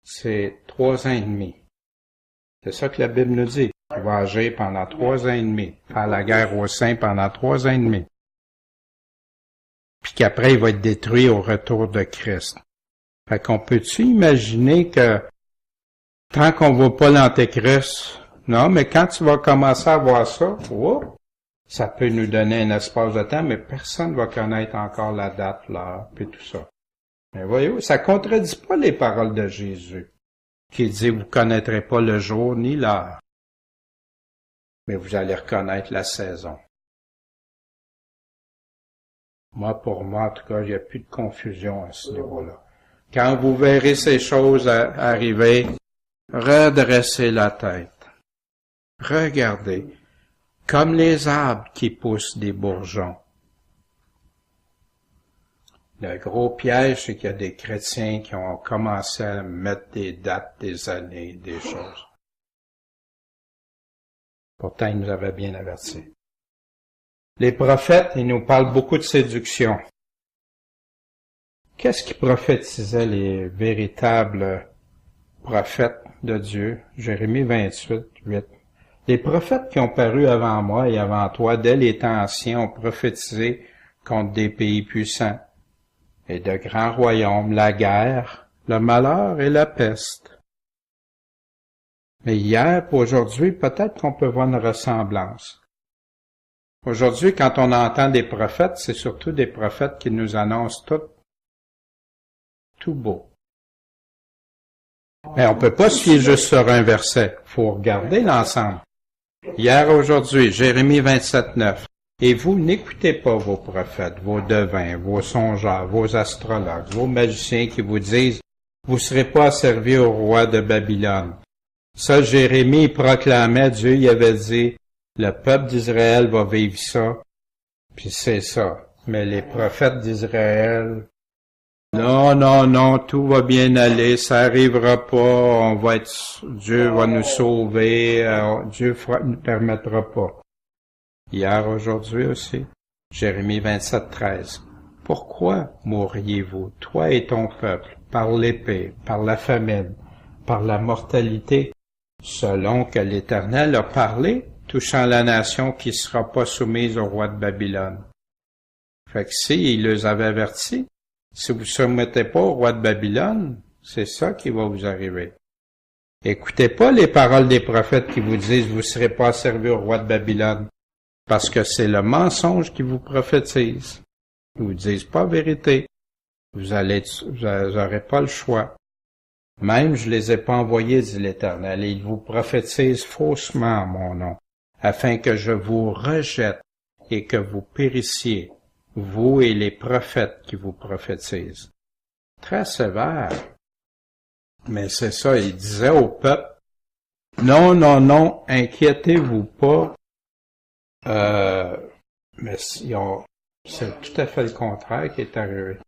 c'est 3 ans et demi. C'est ça que la Bible nous dit. Il va agir pendant 3 ans et demi, faire la guerre aux saints pendant 3 ans et demi. Puis qu'après, il va être détruit au retour de Christ. Fait qu'on peut-tu imaginer que tant qu'on voit pas l'Antéchrist, non, mais quand tu vas commencer à voir ça, ça peut nous donner un espace de temps, mais personne ne va connaître encore la date, l'heure, puis tout ça. Mais voyez-vous, ça contredit pas les paroles de Jésus, qui dit, vous connaîtrez pas le jour ni l'heure, mais vous allez reconnaître la saison. Moi, pour moi, en tout cas, il n'y a plus de confusion à ce niveau-là. Quand vous verrez ces choses arriver, redressez la tête. Regardez, comme les arbres qui poussent des bourgeons. Le gros piège, c'est qu'il y a des chrétiens qui ont commencé à mettre des dates, des années, des choses. Pourtant, il nous avait bien avertis. Les prophètes, ils nous parlent beaucoup de séduction. Qu'est-ce qui prophétisait les véritables prophètes de Dieu? Jérémie 28, 8. Les prophètes qui ont paru avant moi et avant toi, dès les temps anciens, ont prophétisé contre des pays puissants et de grands royaumes, la guerre, le malheur et la peste. Mais hier, pour aujourd'hui, peut-être qu'on peut voir une ressemblance. Aujourd'hui, quand on entend des prophètes, c'est surtout des prophètes qui nous annoncent tout beau. Mais on peut pas se fier juste sur un verset. Faut regarder l'ensemble. Hier, aujourd'hui, Jérémie 27, 9. Et vous n'écoutez pas vos prophètes, vos devins, vos songeurs, vos astrologues, vos magiciens qui vous disent, vous ne serez pas asservis au roi de Babylone. Ça, Jérémie proclamait, Dieu y avait dit, le peuple d'Israël va vivre ça, puis c'est ça. Mais les prophètes d'Israël, non, tout va bien aller, ça arrivera pas, Dieu va nous sauver, Dieu ne permettra pas. Hier, aujourd'hui aussi, Jérémie 27, 13. Pourquoi mourriez-vous, toi et ton peuple, par l'épée, par la famine, par la mortalité, selon que l'Éternel a parlé? touchant la nation qui ne sera pas soumise au roi de Babylone. Fait que si il les avait avertis, si vous ne soumettez pas au roi de Babylone, c'est ça qui va vous arriver. Écoutez pas les paroles des prophètes qui vous disent vous ne serez pas servi au roi de Babylone, parce que c'est le mensonge qui vous prophétise. Ils vous disent pas la vérité. Vous n'aurez pas le choix. Même je les ai pas envoyés, dit l'Éternel, et ils vous prophétisent faussement en mon nom, afin que je vous rejette et que vous périssiez, vous et les prophètes qui vous prophétisent. Très sévère. Mais c'est ça, il disait au peuple, non, non, non, inquiétez-vous pas. Mais c'est tout à fait le contraire qui est arrivé.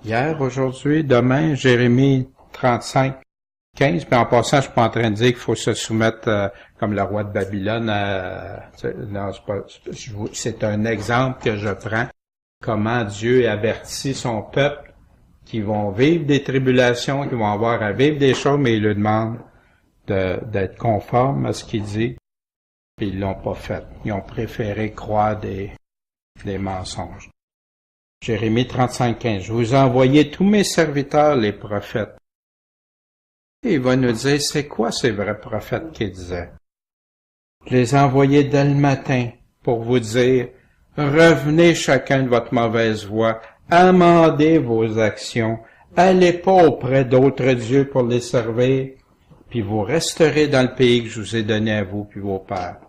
Hier, aujourd'hui, demain, Jérémie 35, 15, puis en passant, je suis pas en train de dire qu'il faut se soumettre comme le roi de Babylone non, c'est un exemple que je prends, comment Dieu avertit son peuple qui vont vivre des tribulations, qui vont avoir à vivre des choses, mais il leur demande d'être conforme à ce qu'il dit, puis ils l'ont pas fait. Ils ont préféré croire des mensonges. Jérémie 35, 15. Je vous ai envoyé tous mes serviteurs, les prophètes. Et il va nous dire, c'est quoi ces vrais prophètes qui disaient? Je les ai envoyés dès le matin pour vous dire, revenez chacun de votre mauvaise voie, amendez vos actions, allez pas auprès d'autres dieux pour les servir, puis vous resterez dans le pays que je vous ai donné à vous puis vos pères.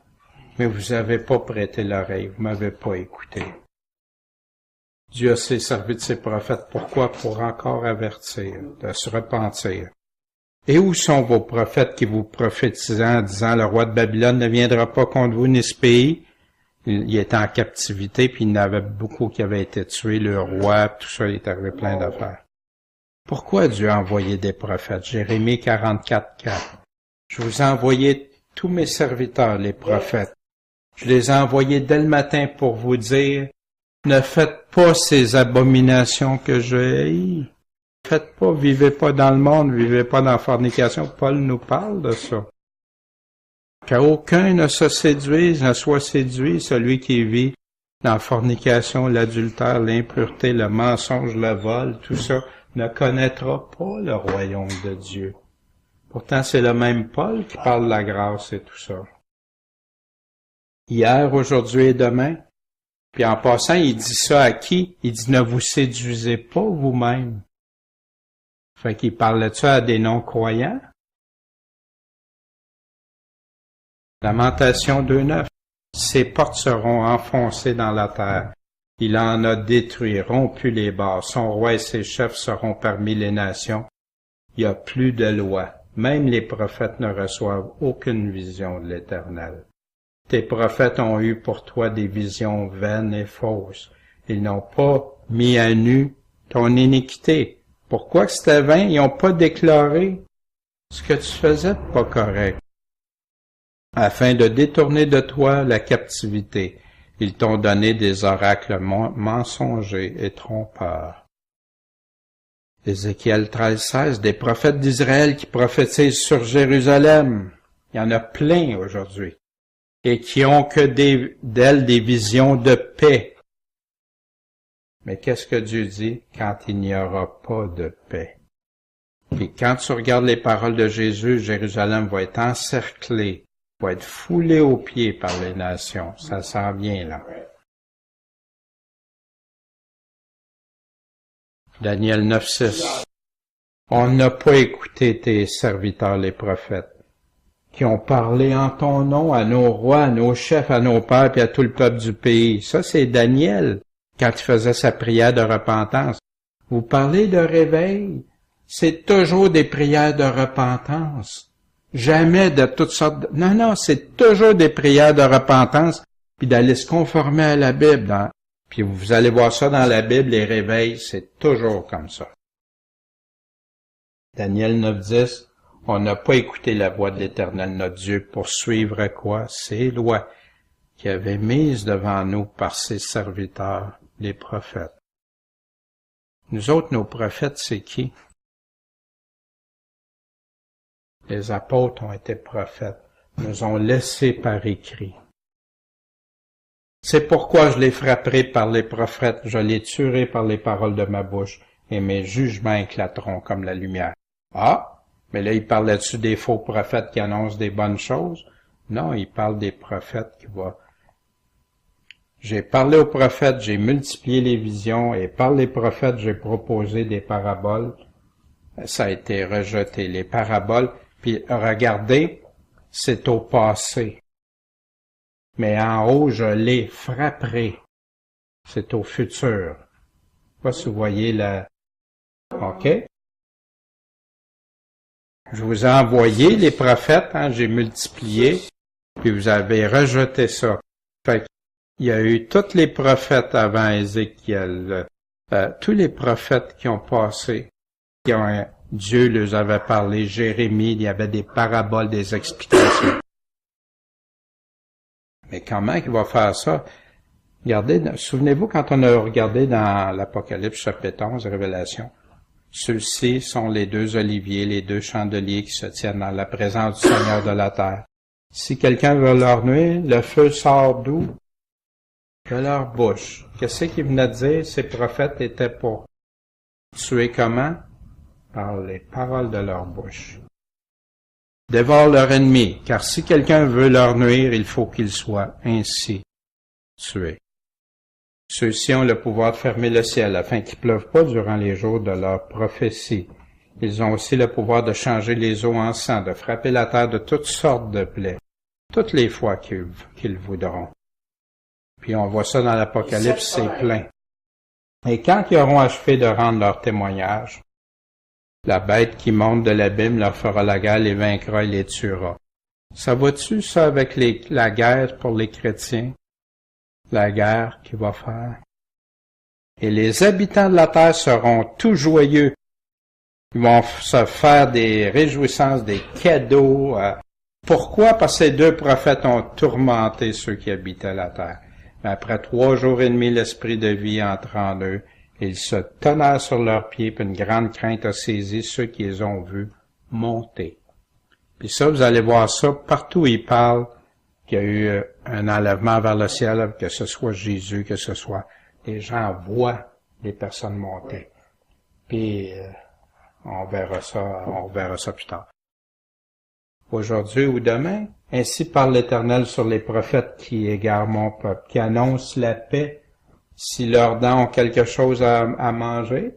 Mais vous avez pas prêté l'oreille, vous m'avez pas écouté. Dieu s'est servi de ses prophètes. Pourquoi? Pour encore avertir, de se repentir. Et où sont vos prophètes qui vous prophétisaient en disant, le roi de Babylone ne viendra pas contre vous ni ce pays? Il était en captivité, puis il y en avait beaucoup qui avaient été tués, le roi, tout ça, il est arrivé plein d'affaires. Pourquoi Dieu a envoyé des prophètes? Jérémie 44, 4. Je vous ai envoyé tous mes serviteurs, les prophètes. Je les ai envoyés dès le matin pour vous dire, ne faites pas ces abominations que je hais. Faites pas, vivez pas dans le monde, vivez pas dans la fornication. Paul nous parle de ça. Qu'aucun ne se séduise, ne soit séduit, celui qui vit dans la fornication, l'adultère, l'impureté, le mensonge, le vol, tout ça, ne connaîtra pas le royaume de Dieu. Pourtant, c'est le même Paul qui parle de la grâce et tout ça. Hier, aujourd'hui et demain. Puis en passant, il dit ça à qui? Il dit, ne vous séduisez pas vous-même. Fait qu'il parlait-tu à des non-croyants? Lamentation 2.9. Ses portes seront enfoncées dans la terre. Il en a détruit, rompu les barres. Son roi et ses chefs seront parmi les nations. Il n'y a plus de loi. Même les prophètes ne reçoivent aucune vision de l'Éternel. Tes prophètes ont eu pour toi des visions vaines et fausses. Ils n'ont pas mis à nu ton iniquité. Pourquoi que c'était vain? Ils n'ont pas déclaré ce que tu faisais de pas correct. Afin de détourner de toi la captivité, ils t'ont donné des oracles mensongers et trompeurs. Ézéchiel 13:16, des prophètes d'Israël qui prophétisent sur Jérusalem. Il y en a plein aujourd'hui. Et qui ont que d'elles des visions de paix. Mais qu'est-ce que Dieu dit quand il n'y aura pas de paix? Puis quand tu regardes les paroles de Jésus, Jérusalem va être encerclée, va être foulée aux pieds par les nations. Ça s'en vient là. Daniel 9:6. On n'a pas écouté tes serviteurs les prophètes, qui ont parlé en ton nom à nos rois, à nos chefs, à nos pères, puis à tout le peuple du pays. Ça, c'est Daniel, quand il faisait sa prière de repentance. Vous parlez de réveil, c'est toujours des prières de repentance. Jamais de toutes sortes de... Non, c'est toujours des prières de repentance, puis d'aller se conformer à la Bible. Puis vous allez voir ça dans la Bible, les réveils, c'est toujours comme ça. Daniel 9:10. On n'a pas écouté la voix de l'Éternel notre Dieu pour suivre quoi? Ses lois qu'il avait mises devant nous par ses serviteurs, les prophètes. Nous autres, nos prophètes, c'est qui? Les apôtres ont été prophètes. nous ont laissé par écrit. C'est pourquoi je les frapperai par les prophètes, je les tuerai par les paroles de ma bouche, et mes jugements éclateront comme la lumière. Ah, mais là, il parlait-tu des faux prophètes qui annoncent des bonnes choses? Non, il parle des prophètes qui vont... J'ai parlé aux prophètes, j'ai multiplié les visions, et par les prophètes, j'ai proposé des paraboles. Ça a été rejeté, les paraboles. Puis regardez, c'est au passé. Mais en haut, je les frapperai. C'est au futur. Je sais pas si vous voyez la... OK? Je vous ai envoyé les prophètes, hein, j'ai multiplié, puis vous avez rejeté ça. Fait qu'il y a eu tous les prophètes avant Ézéchiel, tous les prophètes qui ont passé, Dieu leur avait parlé, Jérémie, il y avait des paraboles, des explications. Mais comment il va faire ça? Regardez, souvenez-vous quand on a regardé dans l'Apocalypse chapitre 11, Révélation, ceux-ci sont les deux oliviers, les deux chandeliers qui se tiennent dans la présence du Seigneur de la terre. Si quelqu'un veut leur nuire, le feu sort d'où? De leur bouche. Qu'est-ce qu'il venait de dire? Ces prophètes étaient pour tuer comment? Par les paroles de leur bouche. Dévore leur ennemi, car si quelqu'un veut leur nuire, il faut qu'il soit ainsi tué. Ceux-ci ont le pouvoir de fermer le ciel, afin qu'il ne pleuve pas durant les jours de leur prophétie. Ils ont aussi le pouvoir de changer les eaux en sang, de frapper la terre de toutes sortes de plaies, toutes les fois qu'ils voudront. Puis on voit ça dans l'Apocalypse, c'est plein. Et quand ils auront achevé de rendre leur témoignage, la bête qui monte de l'abîme leur fera la guerre, les vaincra et les tuera. Ça va-tu, ça, avec la guerre pour les chrétiens? La guerre qu'il va faire. Et les habitants de la terre seront tout joyeux. Ils vont se faire des réjouissances, des cadeaux. Pourquoi? Parce que ces deux prophètes ont tourmenté ceux qui habitaient la terre. Mais après 3 jours et demi, l'esprit de vie entre en eux. Ils se tenèrent sur leurs pieds, puis une grande crainte a saisi ceux qui les ont vus monter. Puis ça, vous allez voir ça, partout où il parle qu'il y a eu un enlèvement vers le ciel, que ce soit Jésus, que ce soit... Les gens voient les personnes monter. Puis on verra ça plus tard. Aujourd'hui ou demain, ainsi parle l'Éternel sur les prophètes qui égarent mon peuple, qui annoncent la paix si leurs dents ont quelque chose à manger,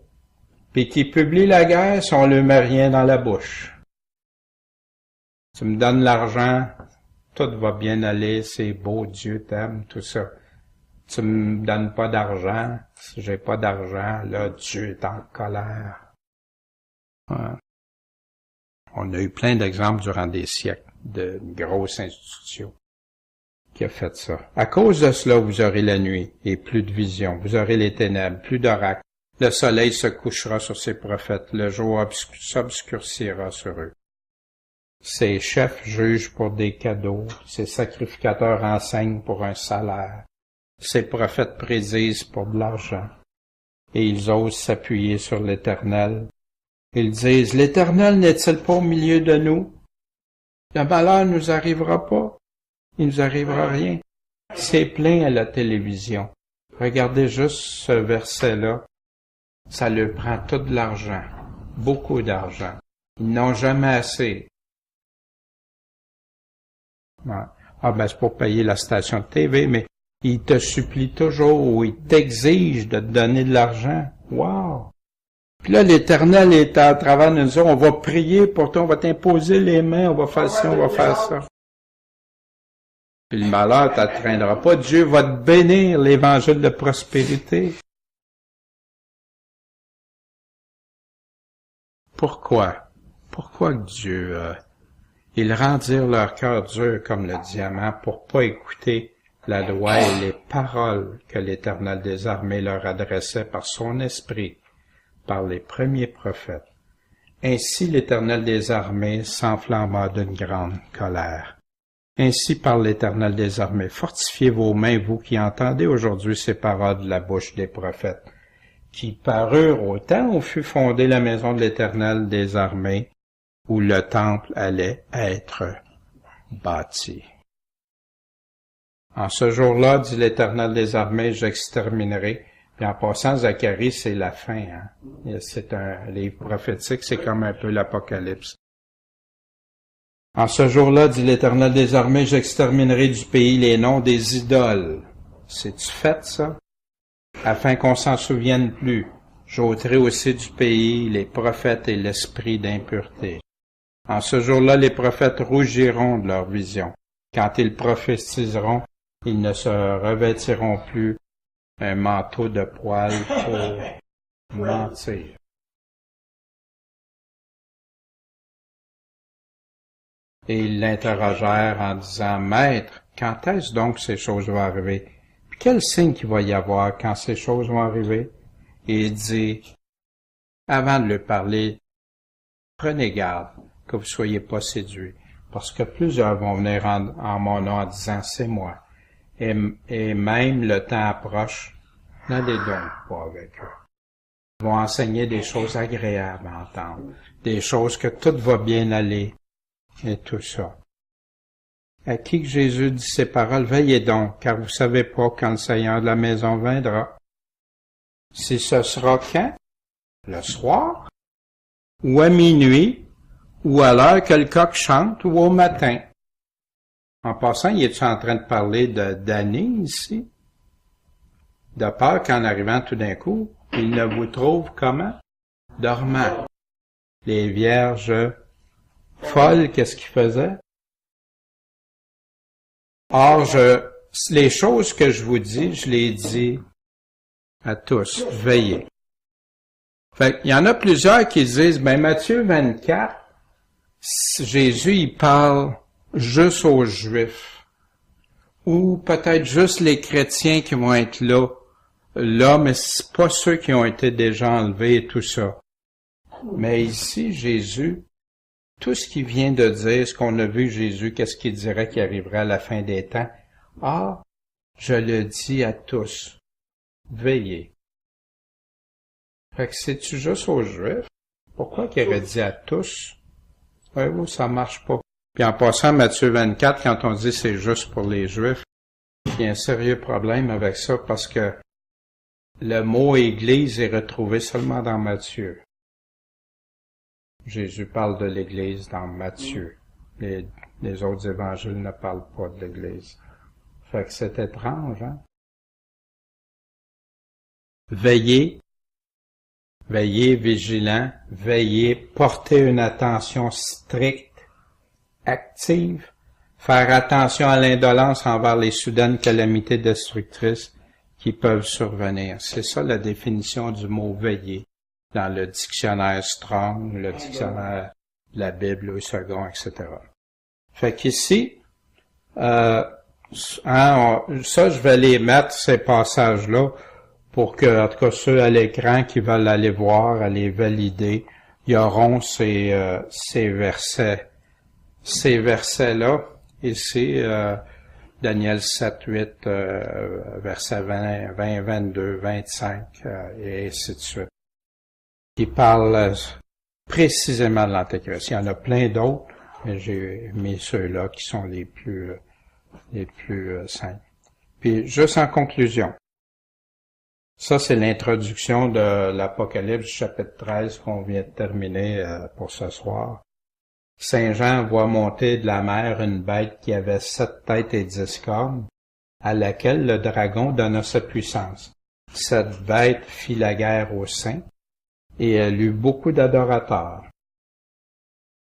puis qui publient la guerre si on ne leur met rien dans la bouche. Tu me donnes l'argent, tout va bien aller, c'est beau, Dieu t'aime, tout ça. Tu me donnes pas d'argent, si j'ai pas d'argent, là, Dieu est en colère. Ouais. On a eu plein d'exemples durant des siècles de grosses institutions qui a fait ça. À cause de cela, vous aurez la nuit et plus de vision. Vous aurez les ténèbres, plus d'oracles. Le soleil se couchera sur ses prophètes. Le jour s'obscurcira sur eux. Ces chefs jugent pour des cadeaux. Ces sacrificateurs enseignent pour un salaire. Ces prophètes prédisent pour de l'argent. Et ils osent s'appuyer sur l'Éternel. Ils disent, l'Éternel n'est-il pas au milieu de nous? Le malheur nous arrivera pas. Il nous arrivera rien. C'est plein à la télévision. Regardez juste ce verset-là. Ça leur prend tout de l'argent. Beaucoup d'argent. Ils n'ont jamais assez. Ouais. Ah ben c'est pour payer la station de TV, mais ils te supplient toujours ou ils t'exigent de te donner de l'argent. Wow! Puis là, l'Éternel est à travers nous dire, on va prier pour toi, on va t'imposer les mains, on va faire ci, on va faire ça. Puis le malheur ne t'atteindra pas. Dieu va te bénir, l'évangile de prospérité. Pourquoi? Pourquoi Dieu, il rend dire leur cœur dur comme le diamant pour pas écouter la loi et les paroles que l'Éternel des armées leur adressait par son esprit, par les premiers prophètes. Ainsi l'Éternel des armées s'enflamma d'une grande colère. Ainsi parle l'Éternel des armées. Fortifiez vos mains, vous qui entendez aujourd'hui ces paroles de la bouche des prophètes, qui parurent au temps où fut fondée la maison de l'Éternel des armées, où le temple allait être bâti. En ce jour-là, dit l'Éternel des armées, j'exterminerai. Puis en passant, Zacharie, c'est la fin. Hein? C'est un livre prophétique, c'est comme un peu l'Apocalypse. En ce jour-là, dit l'Éternel des armées, j'exterminerai du pays les noms des idoles. C'est-tu fait, ça? Afin qu'on s'en souvienne plus. J'ôterai aussi du pays les prophètes et l'esprit d'impureté. En ce jour-là, les prophètes rougiront de leur vision. Quand ils prophétiseront, ils ne se revêtiront plus un manteau de poil pour mentir. Et ils l'interrogèrent en disant, Maître, quand est-ce donc que ces choses vont arriver? Puis quel signe qu'il va y avoir quand ces choses vont arriver? Et il dit, avant de lui parler, prenez garde que vous ne soyez pas séduits, parce que plusieurs vont venir en mon nom en disant, c'est moi. Et même le temps approche, n'allez donc pas avec eux. Ils vont enseigner des choses agréables à entendre, des choses que tout va bien aller, et tout ça. À qui que Jésus dit ces paroles, veillez donc, car vous savez pas quand le Seigneur de la maison viendra. Si ce sera quand? Le soir? Ou à minuit? Ou à l'heure que le coq chante? Ou au matin? En passant, il est en train de parler d'années ici? De peur qu'en arrivant tout d'un coup, il ne vous trouve comment? Dormant. Les vierges folles, qu'est-ce qu'ils faisaient? Or, les choses que je vous dis, je les dis à tous, veillez. Fait il y en a plusieurs qui disent, Matthieu 24, Jésus, il parle juste aux Juifs. Ou peut-être juste les chrétiens qui vont être là, mais c'est pas ceux qui ont été déjà enlevés et tout ça. Mais ici, Jésus, tout ce qu'il vient de dire, ce qu'on a vu Jésus, qu'est-ce qu'il dirait qui arriverait à la fin des temps? Ah, je le dis à tous. Veillez. Fait que c'est-tu juste aux Juifs? Pourquoi qu'il aurait dit à tous? Oui, ça marche pas. Puis en passant Matthieu 24, quand on dit c'est juste pour les Juifs, il y a un sérieux problème avec ça parce que le mot Église est retrouvé seulement dans Matthieu. Jésus parle de l'Église dans Matthieu. Les autres évangiles ne parlent pas de l'Église. Fait que c'est étrange, hein? Veillez, vigilant, veillez, portez une attention stricte, active, faire attention à l'indolence envers les soudaines calamités destructrices qui peuvent survenir. C'est ça la définition du mot veiller dans le dictionnaire Strong, le dictionnaire de la Bible, Louis II, etc. Fait qu'ici, ça, je vais les mettre, ces passages-là, pour que, en tout cas, ceux à l'écran qui veulent aller voir, aller valider, ils auront ces versets. Ces versets-là, ici, Daniel 7, 8, versets 20, 22, 25, et ainsi de suite. Qui parlent précisément de l'Antéchrist. Il y en a plein d'autres, mais j'ai mis ceux-là qui sont les plus simples. Puis, juste en conclusion, ça, c'est l'introduction de l'Apocalypse, chapitre 13, qu'on vient de terminer pour ce soir. Saint Jean voit monter de la mer une bête qui avait 7 têtes et 10 cornes, à laquelle le dragon donna sa puissance. Cette bête fit la guerre aux saints, et elle eut beaucoup d'adorateurs.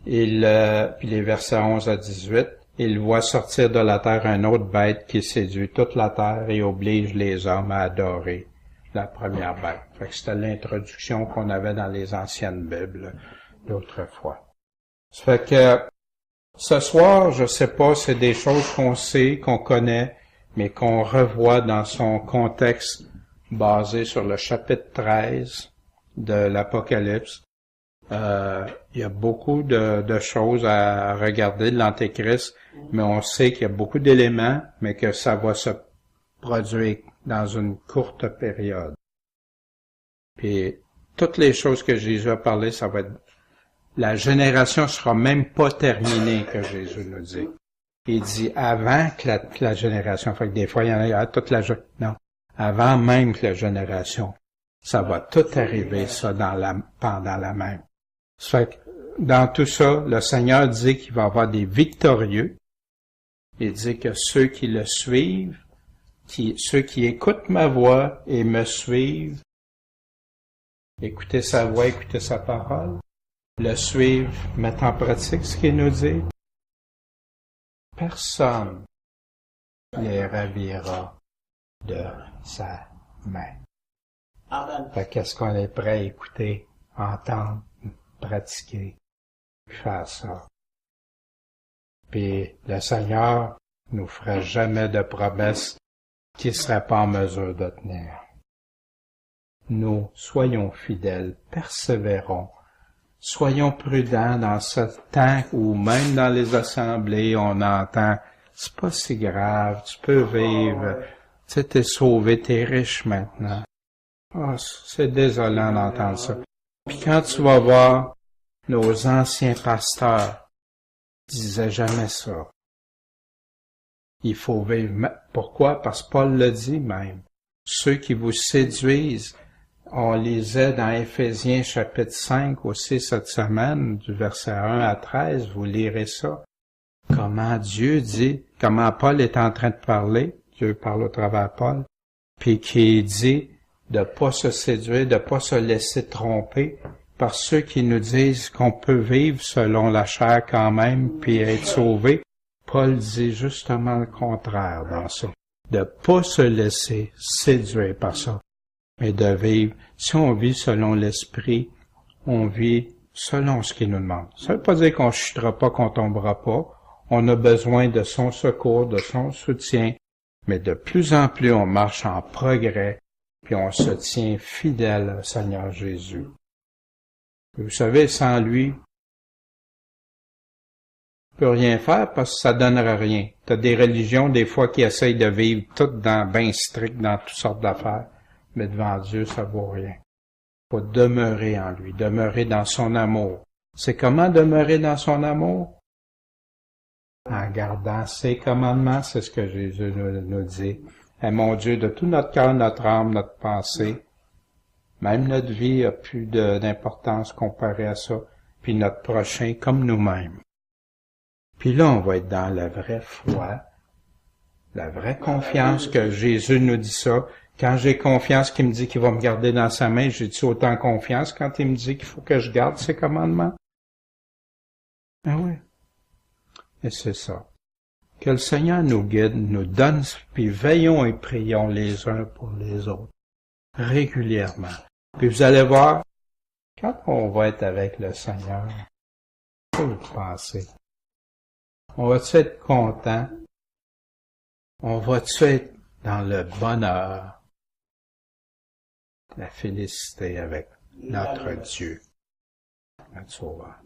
Puis les versets 11 à 18, il voit sortir de la terre une autre bête qui séduit toute la terre et oblige les hommes à adorer la première bête. Fait que c'était l'introduction qu'on avait dans les anciennes Bibles d'autrefois. Ça fait que ce soir, je sais pas, c'est des choses qu'on sait, qu'on connaît, mais qu'on revoit dans son contexte basé sur le chapitre 13 de l'Apocalypse. Il y a beaucoup de choses à regarder de l'Antéchrist, mais on sait qu'il y a beaucoup d'éléments, mais que ça va se produire dans une courte période. Puis, toutes les choses que Jésus a parlé, ça va être... La génération sera même pas terminée, que Jésus nous dit. Il dit avant que la génération, fait que des fois, il y en a toute la non. Avant même que la génération. Ça va tout arriver, ça, pendant la même. Ça fait que, dans tout ça, le Seigneur dit qu'il va y avoir des victorieux. Il dit que ceux qui le suivent, ceux qui écoutent ma voix et me suivent, écoutez sa voix, écoutez sa parole, le suivre, mettre en pratique ce qu'il nous dit, personne les ravira de sa main. Amen. Fait qu'est-ce qu'on est prêt à écouter, entendre, pratiquer, faire ça. Puis le Seigneur nous fera jamais de promesses qu'il ne serait pas en mesure de tenir. Nous soyons fidèles, persévérons, soyons prudents dans ce temps où même dans les assemblées on entend « c'est pas si grave, tu peux vivre, tu sais, t'es sauvé, t'es riche maintenant ». Oh, c'est désolant d'entendre ça. Puis quand tu vas voir, nos anciens pasteurs disaient jamais ça. Il faut vivre. Pourquoi? Parce que Paul le dit même. Ceux qui vous séduisent, on lisait dans Éphésiens chapitre 5 aussi cette semaine, du verset 1 à 13, vous lirez ça. Comment Dieu dit, comment Paul est en train de parler, Dieu parle au travers de Paul, puis qui dit de pas se séduire, de pas se laisser tromper par ceux qui nous disent qu'on peut vivre selon la chair quand même, puis être sauvé. Paul dit justement le contraire dans ça. De pas se laisser séduire par ça, mais de vivre. Si on vit selon l'esprit, on vit selon ce qu'il nous demande. Ça veut pas dire qu'on chutera pas, qu'on tombera pas. On a besoin de son secours, de son soutien, mais de plus en plus on marche en progrès, puis on se tient fidèle au Seigneur Jésus. Vous savez, sans lui, on peut rien faire parce que ça donnera rien. T'as des religions, des fois, qui essayent de vivre toutes bien strict dans toutes sortes d'affaires, mais devant Dieu, ça vaut rien. Faut demeurer en lui, demeurer dans son amour. C'est comment demeurer dans son amour? En gardant ses commandements, c'est ce que Jésus nous dit. Et mon Dieu, de tout notre cœur, notre âme, notre pensée, même notre vie a plus d'importance comparée à ça, puis notre prochain comme nous-mêmes. Puis là, on va être dans la vraie foi, la vraie confiance que Jésus nous dit ça. Quand j'ai confiance qu'il me dit qu'il va me garder dans sa main, j'ai-tu autant confiance quand il me dit qu'il faut que je garde ses commandements? Ah oui. Et c'est ça. Que le Seigneur nous guide, nous donne, puis veillons et prions les uns pour les autres, régulièrement. Puis vous allez voir, quand on va être avec le Seigneur, que vous pensez? On va-tu être content? On va-tu être dans le bonheur, la félicité avec notre Dieu, notre Sauveur?